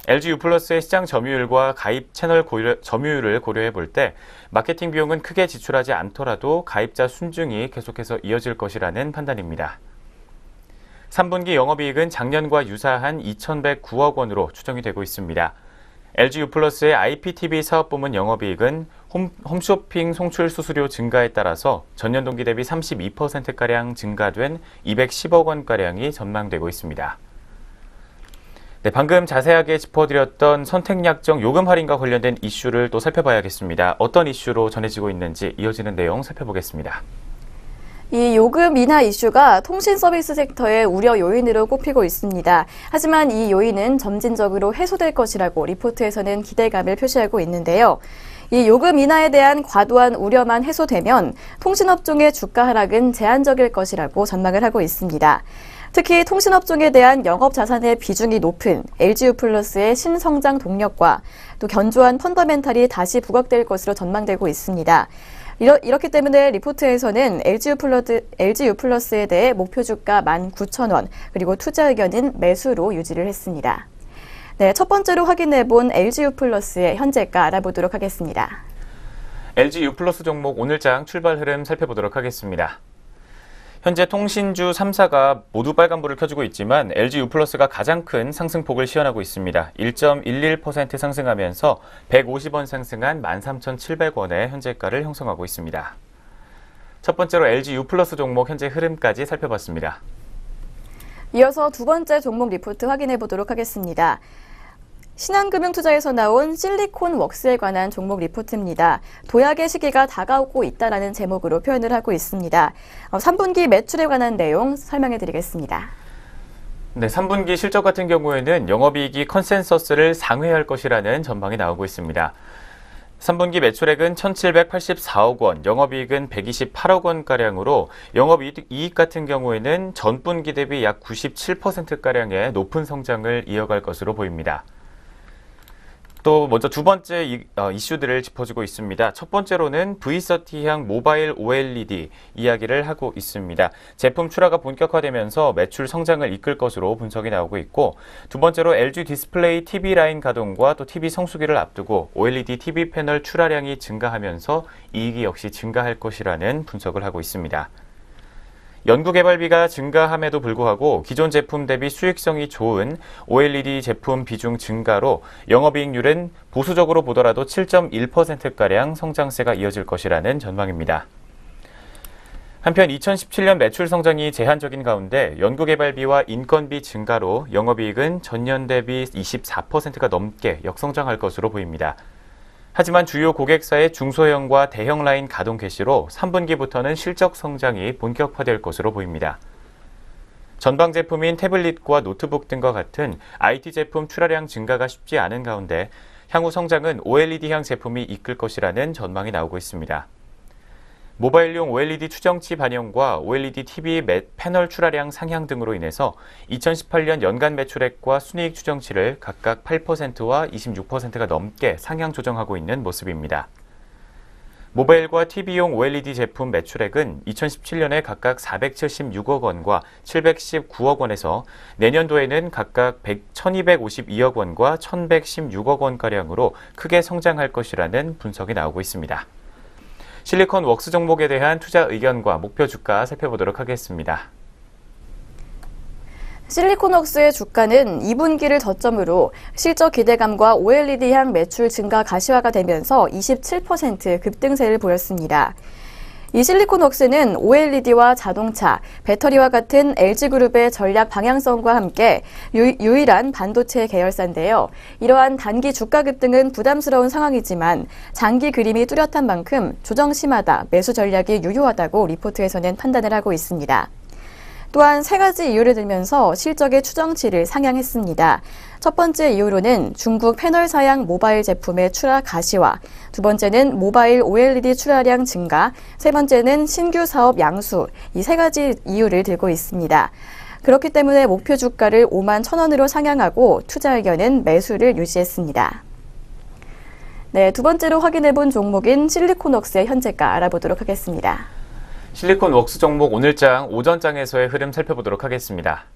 LG유플러스의 시장 점유율과 가입 채널 점유율을 고려해 볼 때 마케팅 비용은 크게 지출하지 않더라도 가입자 순증이 계속해서 이어질 것이라는 판단입니다. 3분기 영업이익은 작년과 유사한 2,109억 원으로 추정이 되고 있습니다. LG유플러스의 IPTV 사업부문 영업이익은 홈쇼핑 송출 수수료 증가에 따라서 전년 동기 대비 32%가량 증가된 210억 원가량이 전망되고 있습니다. 네, 방금 자세하게 짚어드렸던 선택약정 요금 할인과 관련된 이슈를 또 살펴봐야겠습니다. 어떤 이슈로 전해지고 있는지 이어지는 내용 살펴보겠습니다. 이 요금 인하 이슈가 통신 서비스 섹터의 우려 요인으로 꼽히고 있습니다. 하지만 이 요인은 점진적으로 해소될 것이라고 리포트에서는 기대감을 표시하고 있는데요. 이 요금 인하에 대한 과도한 우려만 해소되면 통신업종의 주가 하락은 제한적일 것이라고 전망을 하고 있습니다. 특히 통신업종에 대한 영업자산의 비중이 높은 LG유플러스의 신성장 동력과 또 견조한 펀더멘탈이 다시 부각될 것으로 전망되고 있습니다. 이렇기 때문에 리포트에서는 LG유플러스에 대해 목표 주가 19,000원 그리고 투자 의견은 매수로 유지를 했습니다. 네, 첫 번째로 확인해 본 LG유플러스의 현재가 알아보도록 하겠습니다. LG유플러스 종목 오늘장 출발 흐름 살펴보도록 하겠습니다. 현재 통신주 3사가 모두 빨간불을 켜주고 있지만 LG유플러스가 가장 큰 상승폭을 시현하고 있습니다. 1.11% 상승하면서 150원 상승한 13,700원의 현재가를 형성하고 있습니다. 첫 번째로 LG유플러스 종목 현재 흐름까지 살펴봤습니다. 이어서 두 번째 종목 리포트 확인해 보도록 하겠습니다. 신한금융투자에서 나온 실리콘웍스에 관한 종목 리포트입니다. 도약의 시기가 다가오고 있다라는 제목으로 표현을 하고 있습니다. 3분기 매출에 관한 내용 설명해 드리겠습니다. 네, 3분기 실적 같은 경우에는 영업이익이 컨센서스를 상회할 것이라는 전망이 나오고 있습니다. 3분기 매출액은 1,784억 원, 영업이익은 128억 원가량으로 영업이익 같은 경우에는 전분기 대비 약 97%가량의 높은 성장을 이어갈 것으로 보입니다. 또 먼저 두 번째 이슈들을 짚어주고 있습니다. 첫 번째로는 V30향 모바일 OLED 이야기를 하고 있습니다. 제품 출하가 본격화되면서 매출 성장을 이끌 것으로 분석이 나오고 있고, 두 번째로 LG 디스플레이 TV 라인 가동과 또 TV 성수기를 앞두고 OLED TV 패널 출하량이 증가하면서 이익이 역시 증가할 것이라는 분석을 하고 있습니다. 연구개발비가 증가함에도 불구하고 기존 제품 대비 수익성이 좋은 OLED 제품 비중 증가로 영업이익률은 보수적으로 보더라도 7.1%가량 성장세가 이어질 것이라는 전망입니다. 한편 2017년 매출 성장이 제한적인 가운데 연구개발비와 인건비 증가로 영업이익은 전년 대비 24%가 넘게 역성장할 것으로 보입니다. 하지만 주요 고객사의 중소형과 대형 라인 가동 개시로 3분기부터는 실적 성장이 본격화될 것으로 보입니다. 전방 제품인 태블릿과 노트북 등과 같은 IT 제품 출하량 증가가 쉽지 않은 가운데 향후 성장은 OLED형 제품이 이끌 것이라는 전망이 나오고 있습니다. 모바일용 OLED 추정치 반영과 OLED TV 패널 출하량 상향 등으로 인해서 2018년 연간 매출액과 순이익 추정치를 각각 8%와 26%가 넘게 상향 조정하고 있는 모습입니다. 모바일과 TV용 OLED 제품 매출액은 2017년에 각각 476억 원과 719억 원에서 내년도에는 각각 1252억 원과 1116억 원가량으로 크게 성장할 것이라는 분석이 나오고 있습니다. 실리콘 웍스 종목에 대한 투자 의견과 목표 주가 살펴보도록 하겠습니다. 실리콘웍스의 주가는 2분기를 저점으로 실적 기대감과 OLED향 매출 증가 가시화가 되면서 27% 급등세를 보였습니다. 이 실리콘웍스는 OLED와 자동차, 배터리와 같은 LG그룹의 전략 방향성과 함께 유일한 반도체 계열사인데요. 이러한 단기 주가 급등은 부담스러운 상황이지만 장기 그림이 뚜렷한 만큼 조정 심하다, 매수 전략이 유효하다고 리포트에서는 판단을 하고 있습니다. 또한 세 가지 이유를 들면서 실적의 추정치를 상향했습니다. 첫 번째 이유로는 중국 패널 사양 모바일 제품의 출하 가시화, 두 번째는 모바일 OLED 출하량 증가, 세 번째는 신규 사업 양수, 이 세 가지 이유를 들고 있습니다. 그렇기 때문에 목표 주가를 5만 1,000원으로 상향하고 투자 의견은 매수를 유지했습니다. 네, 두 번째로 확인해본 종목인 실리콘웍스의 현재가 알아보도록 하겠습니다. 실리콘 웍스 종목 오늘장 오전장에서의 흐름 살펴보도록 하겠습니다.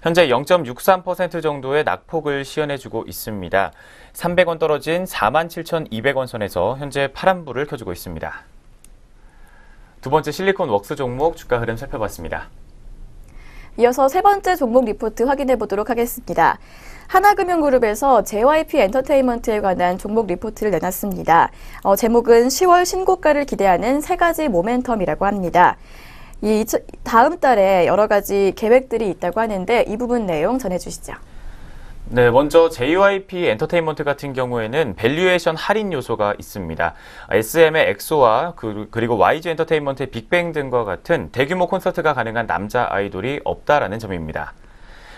현재 0.63% 정도의 낙폭을 시연해주고 있습니다. 300원 떨어진 47,200원 선에서 현재 파란불을 켜주고 있습니다. 두 번째 실리콘 웍스 종목 주가 흐름 살펴봤습니다. 이어서 세 번째 종목 리포트 확인해 보도록 하겠습니다. 하나금융그룹에서 JYP 엔터테인먼트에 관한 종목 리포트를 내놨습니다. 제목은 10월 신고가를 기대하는 세 가지 모멘텀이라고 합니다. 다음 달에 여러 가지 계획들이 있다고 하는데 이 부분 내용 전해주시죠. 네, 먼저 JYP 엔터테인먼트 같은 경우에는 밸류에이션 할인 요소가 있습니다. SM의 엑소와 그리고 YG 엔터테인먼트의 빅뱅 등과 같은 대규모 콘서트가 가능한 남자 아이돌이 없다라는 점입니다.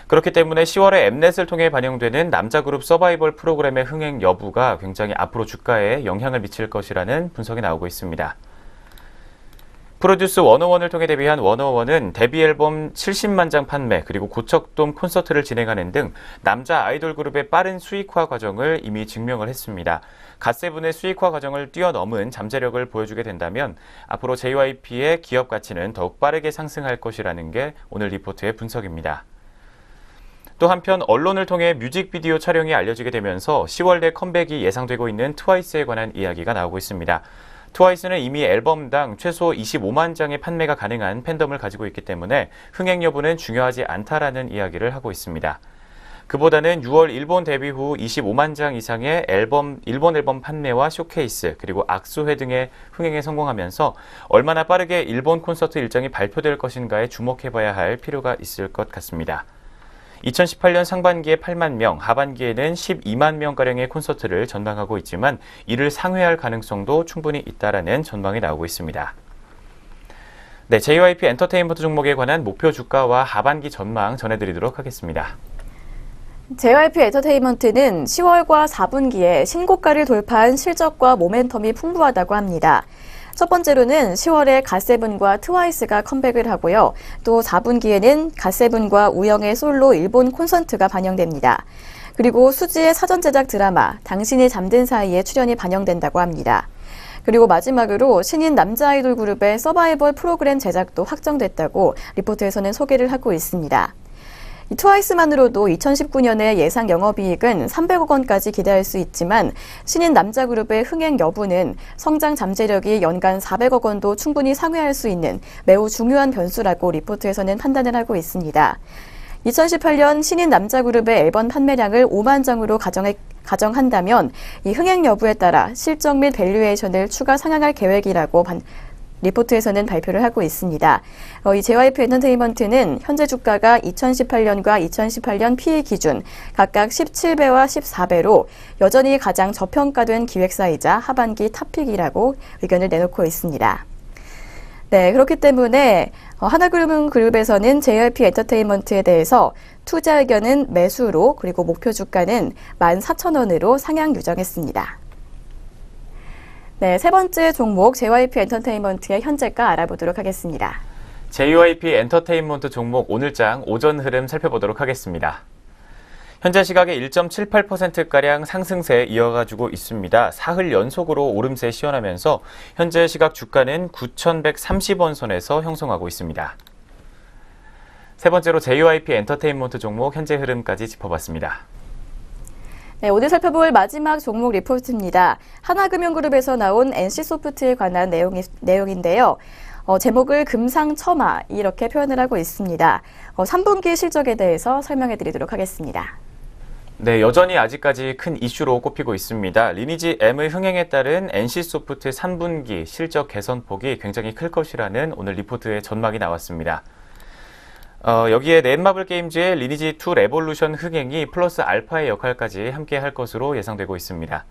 그렇기 때문에 10월에 엠넷을 통해 반영되는 남자 그룹 서바이벌 프로그램의 흥행 여부가 굉장히 앞으로 주가에 영향을 미칠 것이라는 분석이 나오고 있습니다. 프로듀스 101을 통해 데뷔한 101은 데뷔 앨범 70만 장 판매 그리고 고척돔 콘서트를 진행하는 등 남자 아이돌 그룹의 빠른 수익화 과정을 이미 증명을 했습니다. 갓세븐의 수익화 과정을 뛰어넘은 잠재력을 보여주게 된다면 앞으로 JYP의 기업 가치는 더욱 빠르게 상승할 것이라는 게 오늘 리포트의 분석입니다. 또 한편 언론을 통해 뮤직비디오 촬영이 알려지게 되면서 10월 내 컴백이 예상되고 있는 트와이스에 관한 이야기가 나오고 있습니다. 트와이스는 이미 앨범당 최소 25만 장의 판매가 가능한 팬덤을 가지고 있기 때문에 흥행 여부는 중요하지 않다라는 이야기를 하고 있습니다. 그보다는 6월 일본 데뷔 후 25만 장 이상의 일본 앨범 판매와 쇼케이스 그리고 악수회 등의 흥행에 성공하면서 얼마나 빠르게 일본 콘서트 일정이 발표될 것인가에 주목해봐야 할 필요가 있을 것 같습니다. 2018년 상반기에 8만 명, 하반기에는 12만 명가량의 콘서트를 전망하고 있지만 이를 상회할 가능성도 충분히 있다라는 전망이 나오고 있습니다. 네, JYP 엔터테인먼트 종목에 관한 목표 주가와 하반기 전망 전해드리도록 하겠습니다. JYP 엔터테인먼트는 10월과 4분기에 신고가를 돌파한 실적과 모멘텀이 풍부하다고 합니다. 첫 번째로는 10월에 갓세븐과 트와이스가 컴백을 하고요. 또 4분기에는 갓세븐과 우영의 솔로 일본 콘서트가 반영됩니다. 그리고 수지의 사전 제작 드라마 당신이 잠든 사이에 출연이 반영된다고 합니다. 그리고 마지막으로 신인 남자 아이돌 그룹의 서바이벌 프로그램 제작도 확정됐다고 리포트에서는 소개를 하고 있습니다. 이 트와이스만으로도 2019년에 예상 영업이익은 300억 원까지 기대할 수 있지만 신인 남자그룹의 흥행 여부는 성장 잠재력이 연간 400억 원도 충분히 상회할 수 있는 매우 중요한 변수라고 리포트에서는 판단을 하고 있습니다. 2018년 신인 남자그룹의 앨범 판매량을 5만 장으로 가정한다면 이 흥행 여부에 따라 실적 및 밸류에이션을 추가 상향할 계획이라고 리포트에서는 발표를 하고 있습니다. 이 JYP 엔터테인먼트는 현재 주가가 2018년과 2018년 PE 기준 각각 17배와 14배로 여전히 가장 저평가된 기획사이자 하반기 탑픽이라고 의견을 내놓고 있습니다. 네, 그렇기 때문에 하나그룹에서는 JYP 엔터테인먼트에 대해서 투자 의견은 매수로 그리고 목표 주가는 14,000원으로 상향 유정했습니다. 네, 세 번째 종목 JYP 엔터테인먼트의 현재가 알아보도록 하겠습니다. JYP 엔터테인먼트 종목 오늘장 오전 흐름 살펴보도록 하겠습니다. 현재 시각에 1.78%가량 상승세 이어가지고 있습니다. 사흘 연속으로 오름세 시현하면서 현재 시각 주가는 9,130원 선에서 형성하고 있습니다. 세 번째로 JYP 엔터테인먼트 종목 현재 흐름까지 짚어봤습니다. 네, 오늘 살펴볼 마지막 종목 리포트입니다. 하나금융그룹에서 나온 NC소프트에 관한 내용인데요. 제목을 금상첨화 이렇게 표현을 하고 있습니다. 3분기 실적에 대해서 설명해 드리도록 하겠습니다. 네, 여전히 아직까지 큰 이슈로 꼽히고 있습니다. 리니지 M의 흥행에 따른 NC소프트 3분기 실적 개선폭이 굉장히 클 것이라는 오늘 리포트의 전망이 나왔습니다. 여기에 넷마블 게임즈의 리니지2 레볼루션 흥행이 플러스 알파의 역할까지 함께 할 것으로 예상되고 있습니다.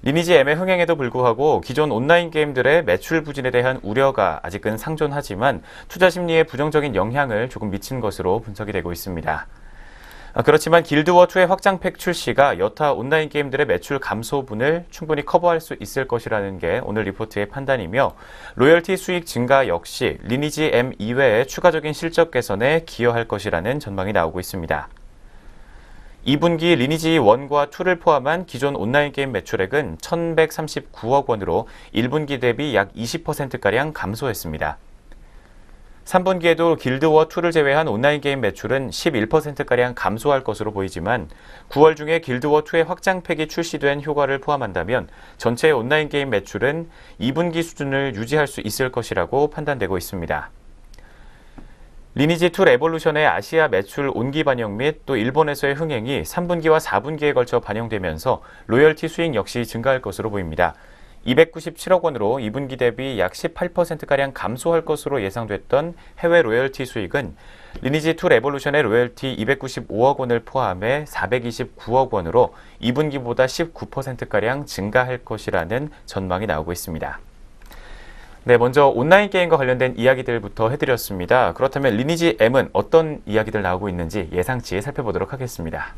리니지 M의 흥행에도 불구하고 기존 온라인 게임들의 매출 부진에 대한 우려가 아직은 상존하지만 투자 심리에 부정적인 영향을 조금 미친 것으로 분석이 되고 있습니다. 그렇지만 길드워2의 확장팩 출시가 여타 온라인 게임들의 매출 감소분을 충분히 커버할 수 있을 것이라는 게 오늘 리포트의 판단이며 로열티 수익 증가 역시 리니지 M 이외의 추가적인 실적 개선에 기여할 것이라는 전망이 나오고 있습니다. 2분기 리니지 1과 2를 포함한 기존 온라인 게임 매출액은 1,139억 원으로 1분기 대비 약 20%가량 감소했습니다. 3분기에도 길드워2를 제외한 온라인 게임 매출은 11%가량 감소할 것으로 보이지만 9월 중에 길드워2의 확장팩이 출시된 효과를 포함한다면 전체 온라인 게임 매출은 2분기 수준을 유지할 수 있을 것이라고 판단되고 있습니다. 리니지2 레볼루션의 아시아 매출 온기 반영 및 또 일본에서의 흥행이 3분기와 4분기에 걸쳐 반영되면서 로열티 수익 역시 증가할 것으로 보입니다. 297억 원으로 2분기 대비 약 18%가량 감소할 것으로 예상됐던 해외 로열티 수익은 리니지2 레볼루션의 로열티 295억 원을 포함해 429억 원으로 2분기보다 19%가량 증가할 것이라는 전망이 나오고 있습니다. 네, 먼저 온라인 게임과 관련된 이야기들부터 해드렸습니다. 그렇다면 리니지 M은 어떤 이야기들 나오고 있는지 예상치 살펴보도록 하겠습니다.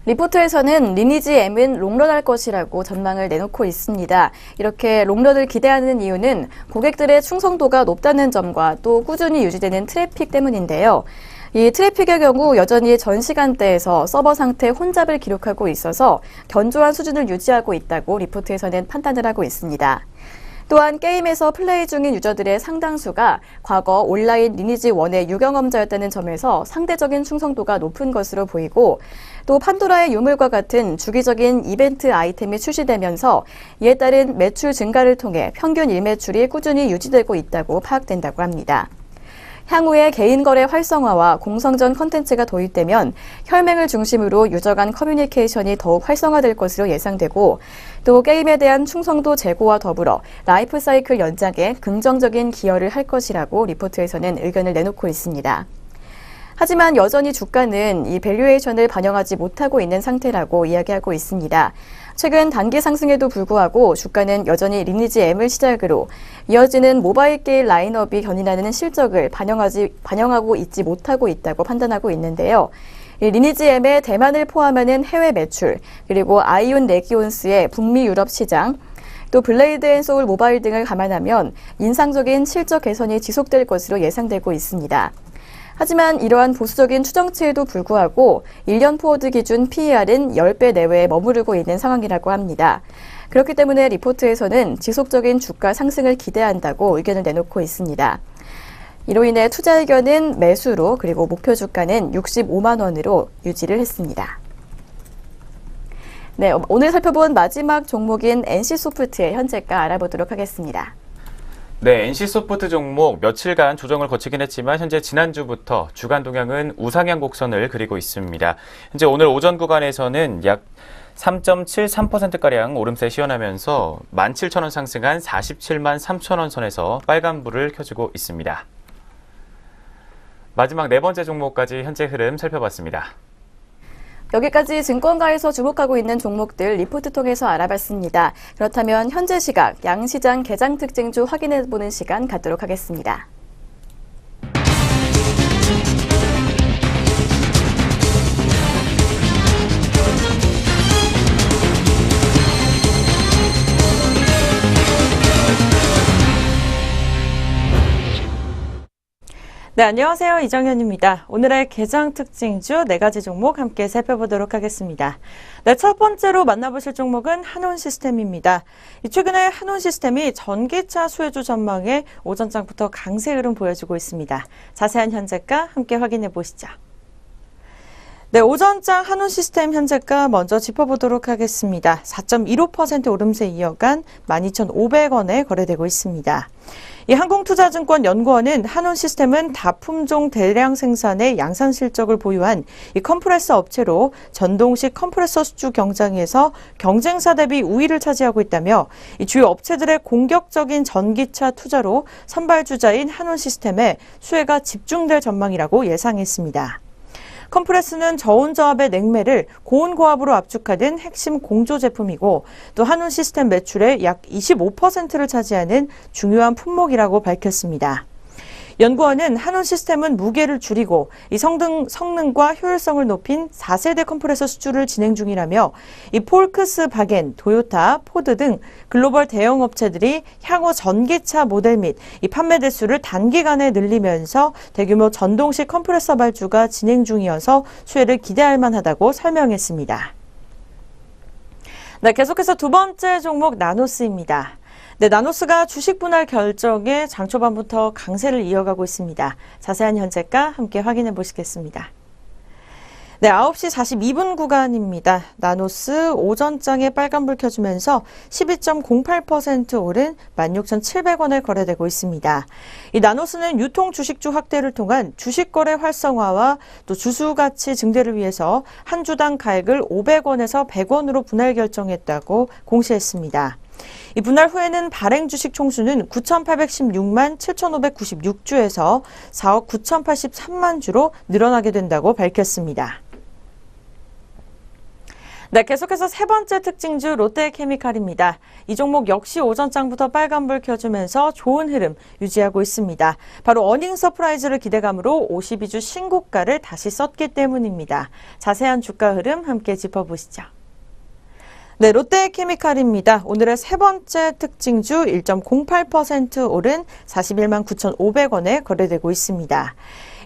리포트에서는 리니지 M은 롱런할 것이라고 전망을 내놓고 있습니다. 이렇게 롱런을 기대하는 이유는 고객들의 충성도가 높다는 점과 또 꾸준히 유지되는 트래픽 때문인데요. 이 트래픽의 경우 여전히 전 시간대에서 서버 상태 혼잡을 기록하고 있어서 견조한 수준을 유지하고 있다고 리포트에서는 판단을 하고 있습니다. 또한 게임에서 플레이 중인 유저들의 상당수가 과거 온라인 리니지 1의 유경험자였다는 점에서 상대적인 충성도가 높은 것으로 보이고 또 판도라의 유물과 같은 주기적인 이벤트 아이템이 출시되면서 이에 따른 매출 증가를 통해 평균 일매출이 꾸준히 유지되고 있다고 파악된다고 합니다. 향후에 개인 거래 활성화와 공성전 컨텐츠가 도입되면 혈맹을 중심으로 유저 간 커뮤니케이션이 더욱 활성화될 것으로 예상되고 또 게임에 대한 충성도 제고와 더불어 라이프 사이클 연장에 긍정적인 기여를 할 것이라고 리포트에서는 의견을 내놓고 있습니다. 하지만 여전히 주가는 이 밸류에이션을 반영하지 못하고 있는 상태라고 이야기하고 있습니다. 최근 단기 상승에도 불구하고 주가는 여전히 리니지 M을 시작으로 이어지는 모바일 게임 라인업이 견인하는 실적을 반영하고 있지 못하고 있다고 판단하고 있는데요. 리니지 M의 대만을 포함하는 해외 매출, 그리고 아이온 레기온스의 북미 유럽 시장, 또 블레이드 앤 소울 모바일 등을 감안하면 인상적인 실적 개선이 지속될 것으로 예상되고 있습니다. 하지만 이러한 보수적인 추정치에도 불구하고 1년 포워드 기준 PER은 10배 내외에 머무르고 있는 상황이라고 합니다. 그렇기 때문에 리포트에서는 지속적인 주가 상승을 기대한다고 의견을 내놓고 있습니다. 이로 인해 투자 의견은 매수로 그리고 목표 주가는 65만 원으로 유지를 했습니다. 네, 오늘 살펴본 마지막 종목인 NC소프트의 현재가 알아보도록 하겠습니다. 네, NC소프트 종목 며칠간 조정을 거치긴 했지만 현재 지난주부터 주간 동향은 우상향 곡선을 그리고 있습니다. 현재 오늘 오전 구간에서는 약 3.73%가량 오름세 시현하면서 17,000원 상승한 47만 3천원 선에서 빨간불을 켜주고 있습니다. 마지막 네 번째 종목까지 현재 흐름 살펴봤습니다. 여기까지 증권가에서 주목하고 있는 종목들 리포트 통해서 알아봤습니다. 그렇다면 현재 시각 양시장 개장 특징주 확인해보는 시간 갖도록 하겠습니다. 네, 안녕하세요. 이정현입니다. 오늘의 개장 특징주 4가지 종목 함께 살펴보도록 하겠습니다. 네, 첫 번째로 만나보실 종목은 한온시스템입니다. 최근에 한온시스템이 전기차 수혜주 전망에 오전장부터 강세 흐름 보여주고 있습니다. 자세한 현재가 함께 확인해 보시죠. 네, 오전장 한온시스템 현재가 먼저 짚어보도록 하겠습니다. 4.15% 오름세 이어간 12,500원에 거래되고 있습니다. 이 한국투자증권 연구원은 한온시스템은 다품종 대량 생산의 양산 실적을 보유한 이 컴프레서 업체로 전동식 컴프레서 수주 경쟁에서 경쟁사 대비 우위를 차지하고 있다며 이 주요 업체들의 공격적인 전기차 투자로 선발주자인 한온시스템에 수혜가 집중될 전망이라고 예상했습니다. 컴프레스는 저온저압의 냉매를 고온고압으로 압축하는 핵심 공조 제품이고 또 한온시스템 매출의 약 25%를 차지하는 중요한 품목이라고 밝혔습니다. 연구원은 한온시스템은 무게를 줄이고 이 성능과 효율성을 높인 4세대 컴프레서 수주를 진행 중이라며 이 폴크스바겐, 도요타, 포드 등 글로벌 대형 업체들이 향후 전기차 모델 및 이 판매 대수를 단기간에 늘리면서 대규모 전동식 컴프레서 발주가 진행 중이어서 수혜를 기대할 만하다고 설명했습니다. 네, 계속해서 두 번째 종목 나노스입니다. 네, 나노스가 주식 분할 결정에 장 초반부터 강세를 이어가고 있습니다. 자세한 현재가 함께 확인해 보시겠습니다. 네, 9시 42분 구간입니다. 나노스 오전장에 빨간불 켜주면서 12.08% 오른 16,700원에 거래되고 있습니다. 이 나노스는 유통 주식주 확대를 통한 주식거래 활성화와 또 주수가치 증대를 위해서 한 주당 가액을 500원에서 100원으로 분할 결정했다고 공시했습니다. 이 분할 후에는 발행 주식 총수는 9,816만 7,596주에서 4억 9,083만 주로 늘어나게 된다고 밝혔습니다. 네, 계속해서 세 번째 특징주 롯데케미칼입니다. 이 종목 역시 오전장부터 빨간불 켜주면서 좋은 흐름 유지하고 있습니다. 바로 어닝 서프라이즈를 기대감으로 52주 신고가를 다시 썼기 때문입니다. 자세한 주가 흐름 함께 짚어보시죠. 네, 롯데케미칼입니다. 오늘의 세 번째 특징주 1.08% 오른 41만 9,500원에 거래되고 있습니다.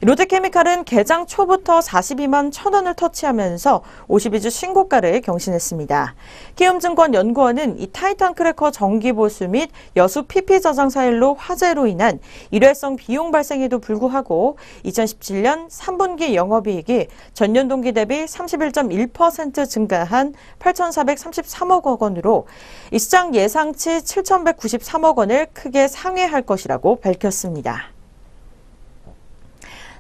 롯데케미칼은 개장 초부터 42만 1,000원을 터치하면서 52주 신고가를 경신했습니다. 키움증권 연구원은 이 타이탄 크래커 정기 보수 및 여수 PP 저장 사일로 화재로 인한 일회성 비용 발생에도 불구하고 2017년 3분기 영업이익이 전년 동기 대비 31.1% 증가한 8,433억 원으로 이 시장 예상치 7,193억 원을 크게 상회할 것이라고 밝혔습니다.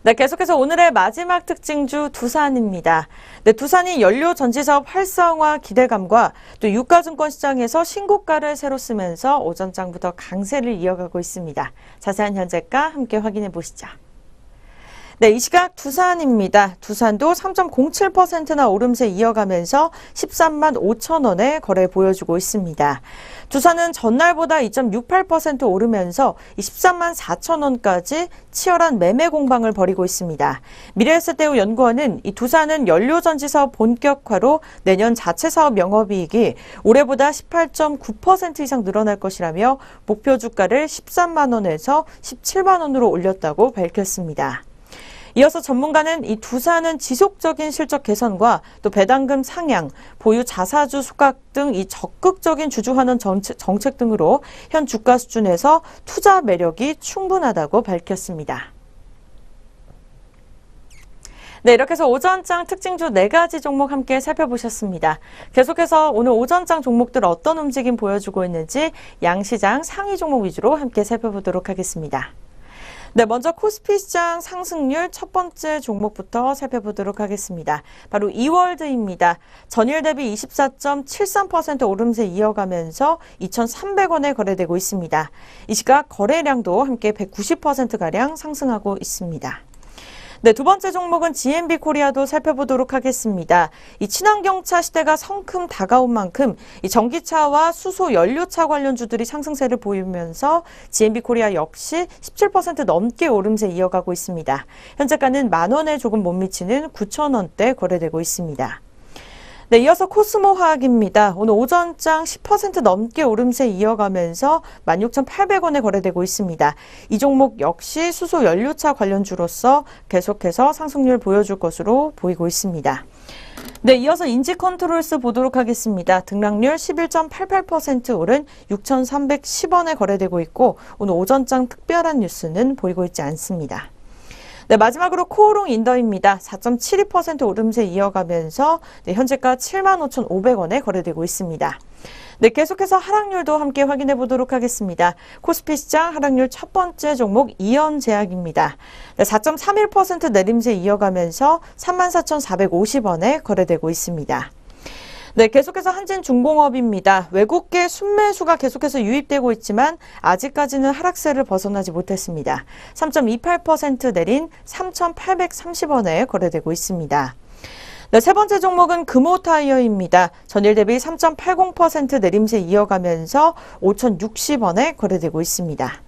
네, 계속해서 오늘의 마지막 특징주 두산입니다. 네, 두산이 연료 전지 사업 활성화 기대감과 또 유가증권 시장에서 신고가를 새로 쓰면서 오전장부터 강세를 이어가고 있습니다. 자세한 현재가 함께 확인해 보시죠. 네, 이 시각 두산입니다. 두산도 3.07%나 오름세 이어가면서 13만 5천 원에 거래 보여주고 있습니다. 두산은 전날보다 2.68% 오르면서 13만 4천 원까지 치열한 매매 공방을 벌이고 있습니다. 미래에셋대우 연구원은 이 두산은 연료전지 사업 본격화로 내년 자체 사업 영업이익이 올해보다 18.9% 이상 늘어날 것이라며 목표 주가를 13만 원에서 17만 원으로 올렸다고 밝혔습니다. 이어서 전문가는 이 두산은 지속적인 실적 개선과 또 배당금 상향, 보유 자사주 수각 등 이 적극적인 주주환원 정책 등으로 현 주가 수준에서 투자 매력이 충분하다고 밝혔습니다. 네, 이렇게 해서 오전장 특징주 4가지 종목 함께 살펴보셨습니다. 계속해서 오늘 오전장 종목들 어떤 움직임 보여주고 있는지 양시장 상위 종목 위주로 함께 살펴보도록 하겠습니다. 네, 먼저 코스피 시장 상승률 첫 번째 종목부터 살펴보도록 하겠습니다. 바로 이월드입니다. 전일 대비 24.73% 오름세 이어가면서 2,300원에 거래되고 있습니다. 이 시각 거래량도 함께 190%가량 상승하고 있습니다. 네, 두 번째 종목은 GMB 코리아도 살펴보도록 하겠습니다. 이 친환경차 시대가 성큼 다가온 만큼 이 전기차와 수소 연료차 관련주들이 상승세를 보이면서 GMB 코리아 역시 17% 넘게 오름세 이어가고 있습니다. 현재가는 10,000원에 조금 못 미치는 9,000원대 거래되고 있습니다. 네, 이어서 코스모화학입니다. 오늘 오전장 10% 넘게 오름세 이어가면서 16,800원에 거래되고 있습니다. 이 종목 역시 수소 연료차 관련주로서 계속해서 상승률 보여줄 것으로 보이고 있습니다. 네, 이어서 인지컨트롤스 보도록 하겠습니다. 등락률 11.88% 오른 6,310원에 거래되고 있고 오늘 오전장 특별한 뉴스는 보이고 있지 않습니다. 네, 마지막으로 코오롱 인더입니다. 4.72% 오름세 이어가면서 현재가 75,500원에 거래되고 있습니다. 네, 계속해서 하락률도 함께 확인해 보도록 하겠습니다. 코스피 시장 하락률 첫 번째 종목 이연제약입니다. 네, 4.31% 내림세 이어가면서 34,450원에 거래되고 있습니다. 네, 계속해서 한진중공업입니다. 외국계 순매수가 계속해서 유입되고 있지만 아직까지는 하락세를 벗어나지 못했습니다. 3.28% 내린 3,830원에 거래되고 있습니다. 네, 세 번째 종목은 금호타이어입니다. 전일 대비 3.80% 내림세 이어가면서 5,060원에 거래되고 있습니다.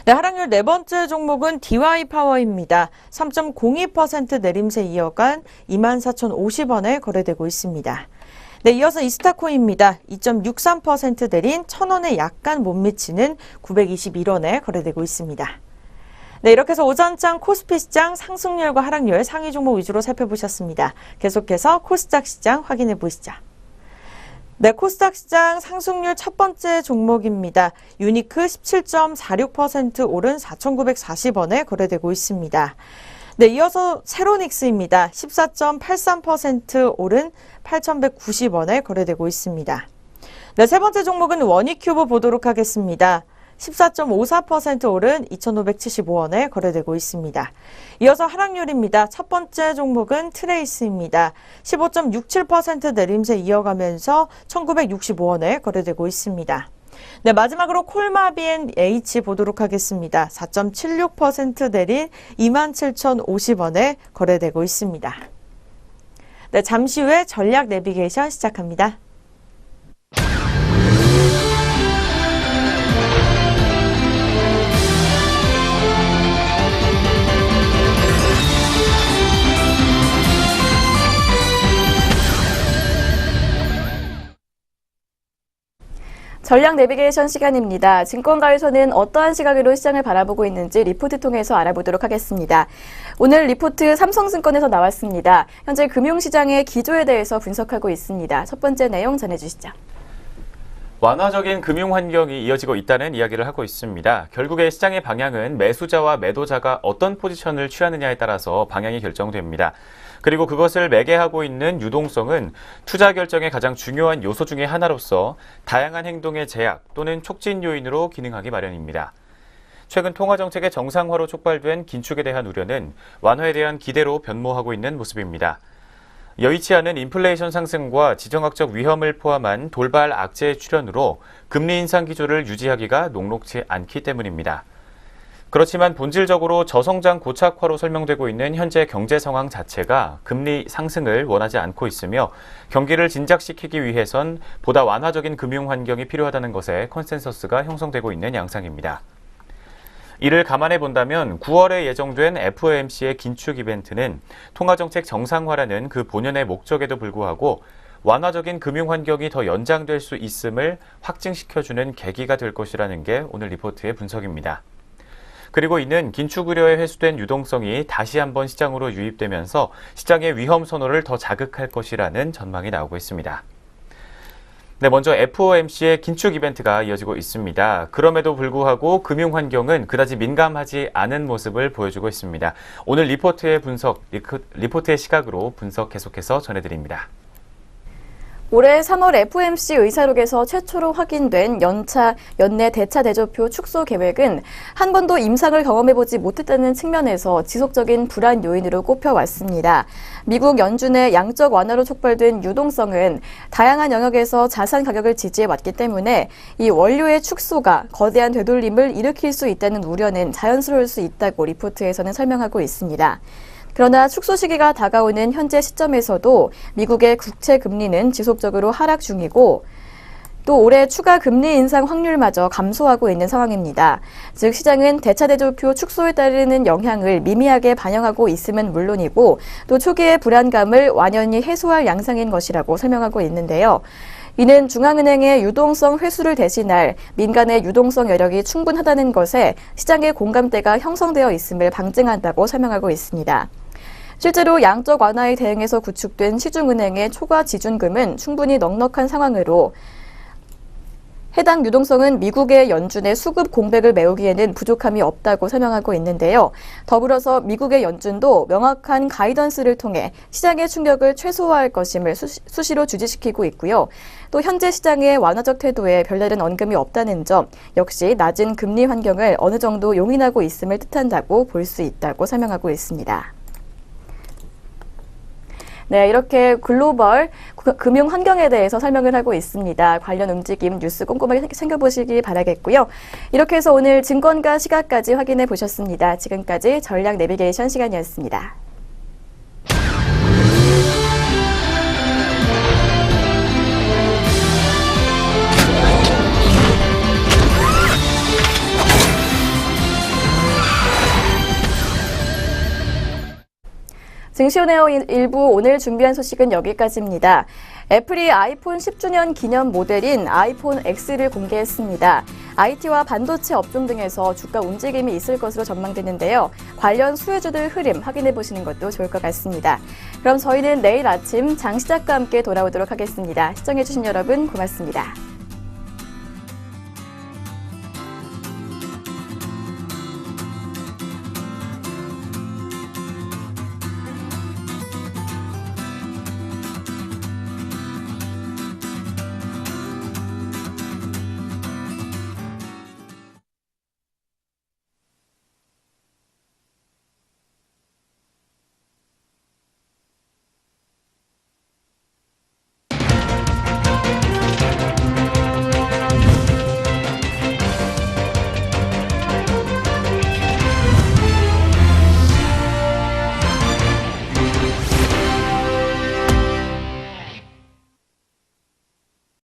네, 하락률 네 번째 종목은 DY파워입니다. 3.02% 내림세 이어간 24,050원에 거래되고 있습니다. 네, 이어서 이스타코입니다. 2.63% 내린 1,000원에 약간 못 미치는 921원에 거래되고 있습니다. 네, 이렇게 해서 오전장 코스피 시장 상승률과 하락률 상위 종목 위주로 살펴보셨습니다. 계속해서 코스닥 시장 확인해 보시죠. 네, 코스닥 시장 상승률 첫 번째 종목입니다. 유니크 17.46% 오른 4,940원에 거래되고 있습니다. 네, 이어서 세로닉스입니다. 14.83% 오른 8,190원에 거래되고 있습니다. 네, 세 번째 종목은 원익큐브 보도록 하겠습니다. 14.54% 오른 2,575원에 거래되고 있습니다. 이어서 하락률입니다. 첫 번째 종목은 트레이스입니다. 15.67% 내림세 이어가면서 1,965원에 거래되고 있습니다. 네, 마지막으로 콜마비앤H 보도록 하겠습니다. 4.76% 내린 27,050원에 거래되고 있습니다. 네, 잠시 후에 전략 내비게이션 시작합니다. 전략 내비게이션 시간입니다. 증권가에서는 어떠한 시각으로 시장을 바라보고 있는지 리포트 통해서 알아보도록 하겠습니다. 오늘 리포트 삼성증권에서 나왔습니다. 현재 금융시장의 기조에 대해서 분석하고 있습니다. 첫 번째 내용 전해주시죠. 완화적인 금융 환경이 이어지고 있다는 이야기를 하고 있습니다. 결국에 시장의 방향은 매수자와 매도자가 어떤 포지션을 취하느냐에 따라서 방향이 결정됩니다. 그리고 그것을 매개하고 있는 유동성은 투자 결정의 가장 중요한 요소 중의 하나로서 다양한 행동의 제약 또는 촉진 요인으로 기능하기 마련입니다. 최근 통화정책의 정상화로 촉발된 긴축에 대한 우려는 완화에 대한 기대로 변모하고 있는 모습입니다. 여의치 않은 인플레이션 상승과 지정학적 위험을 포함한 돌발 악재의 출현으로 금리 인상 기조를 유지하기가 녹록지 않기 때문입니다. 그렇지만 본질적으로 저성장 고착화로 설명되고 있는 현재 경제 상황 자체가 금리 상승을 원하지 않고 있으며 경기를 진작시키기 위해선 보다 완화적인 금융 환경이 필요하다는 것에 컨센서스가 형성되고 있는 양상입니다. 이를 감안해 본다면 9월에 예정된 FOMC의 긴축 이벤트는 통화정책 정상화라는 그 본연의 목적에도 불구하고 완화적인 금융 환경이 더 연장될 수 있음을 확증시켜주는 계기가 될 것이라는 게 오늘 리포트의 분석입니다. 그리고 이는 긴축 우려에 회수된 유동성이 다시 한번 시장으로 유입되면서 시장의 위험 선호를 더 자극할 것이라는 전망이 나오고 있습니다. 네, 먼저 FOMC의 긴축 이벤트가 이어지고 있습니다. 그럼에도 불구하고 금융 환경은 그다지 민감하지 않은 모습을 보여주고 있습니다. 오늘 리포트의 시각으로 분석 계속해서 전해드립니다. 올해 3월 FOMC 의사록에서 최초로 확인된 연내 대차 대조표 축소 계획은 한 번도 임상을 경험해보지 못했다는 측면에서 지속적인 불안 요인으로 꼽혀왔습니다. 미국 연준의 양적 완화로 촉발된 유동성은 다양한 영역에서 자산 가격을 지지해왔기 때문에 이 원료의 축소가 거대한 되돌림을 일으킬 수 있다는 우려는 자연스러울 수 있다고 리포트에서는 설명하고 있습니다. 그러나 축소 시기가 다가오는 현재 시점에서도 미국의 국채 금리는 지속적으로 하락 중이고 또 올해 추가 금리 인상 확률마저 감소하고 있는 상황입니다. 즉 시장은 대차 대조표 축소에 따르는 영향을 미미하게 반영하고 있음은 물론이고 또 초기의 불안감을 완연히 해소할 양상인 것이라고 설명하고 있는데요. 이는 중앙은행의 유동성 회수를 대신할 민간의 유동성 여력이 충분하다는 것에 시장의 공감대가 형성되어 있음을 방증한다고 설명하고 있습니다. 실제로 양적 완화에 대응해서 구축된 시중은행의 초과 지준금은 충분히 넉넉한 상황으로 해당 유동성은 미국의 연준의 수급 공백을 메우기에는 부족함이 없다고 설명하고 있는데요. 더불어서 미국의 연준도 명확한 가이던스를 통해 시장의 충격을 최소화할 것임을 수시로 주지시키고 있고요. 또 현재 시장의 완화적 태도에 별다른 언급이 없다는 점 역시 낮은 금리 환경을 어느 정도 용인하고 있음을 뜻한다고 볼 수 있다고 설명하고 있습니다. 네, 이렇게 글로벌 금융 환경에 대해서 설명을 하고 있습니다. 관련 움직임 뉴스 꼼꼼하게 챙겨보시기 바라겠고요. 이렇게 해서 오늘 증권가 시각까지 확인해 보셨습니다. 지금까지 전략 내비게이션 시간이었습니다. 증시온에어 일부 오늘 준비한 소식은 여기까지입니다. 애플이 아이폰 10주년 기념 모델인 아이폰 X를 공개했습니다. IT와 반도체 업종 등에서 주가 움직임이 있을 것으로 전망되는데요. 관련 수혜주들 흐름 확인해 보시는 것도 좋을 것 같습니다. 그럼 저희는 내일 아침 장 시작과 함께 돌아오도록 하겠습니다. 시청해 주신 여러분 고맙습니다.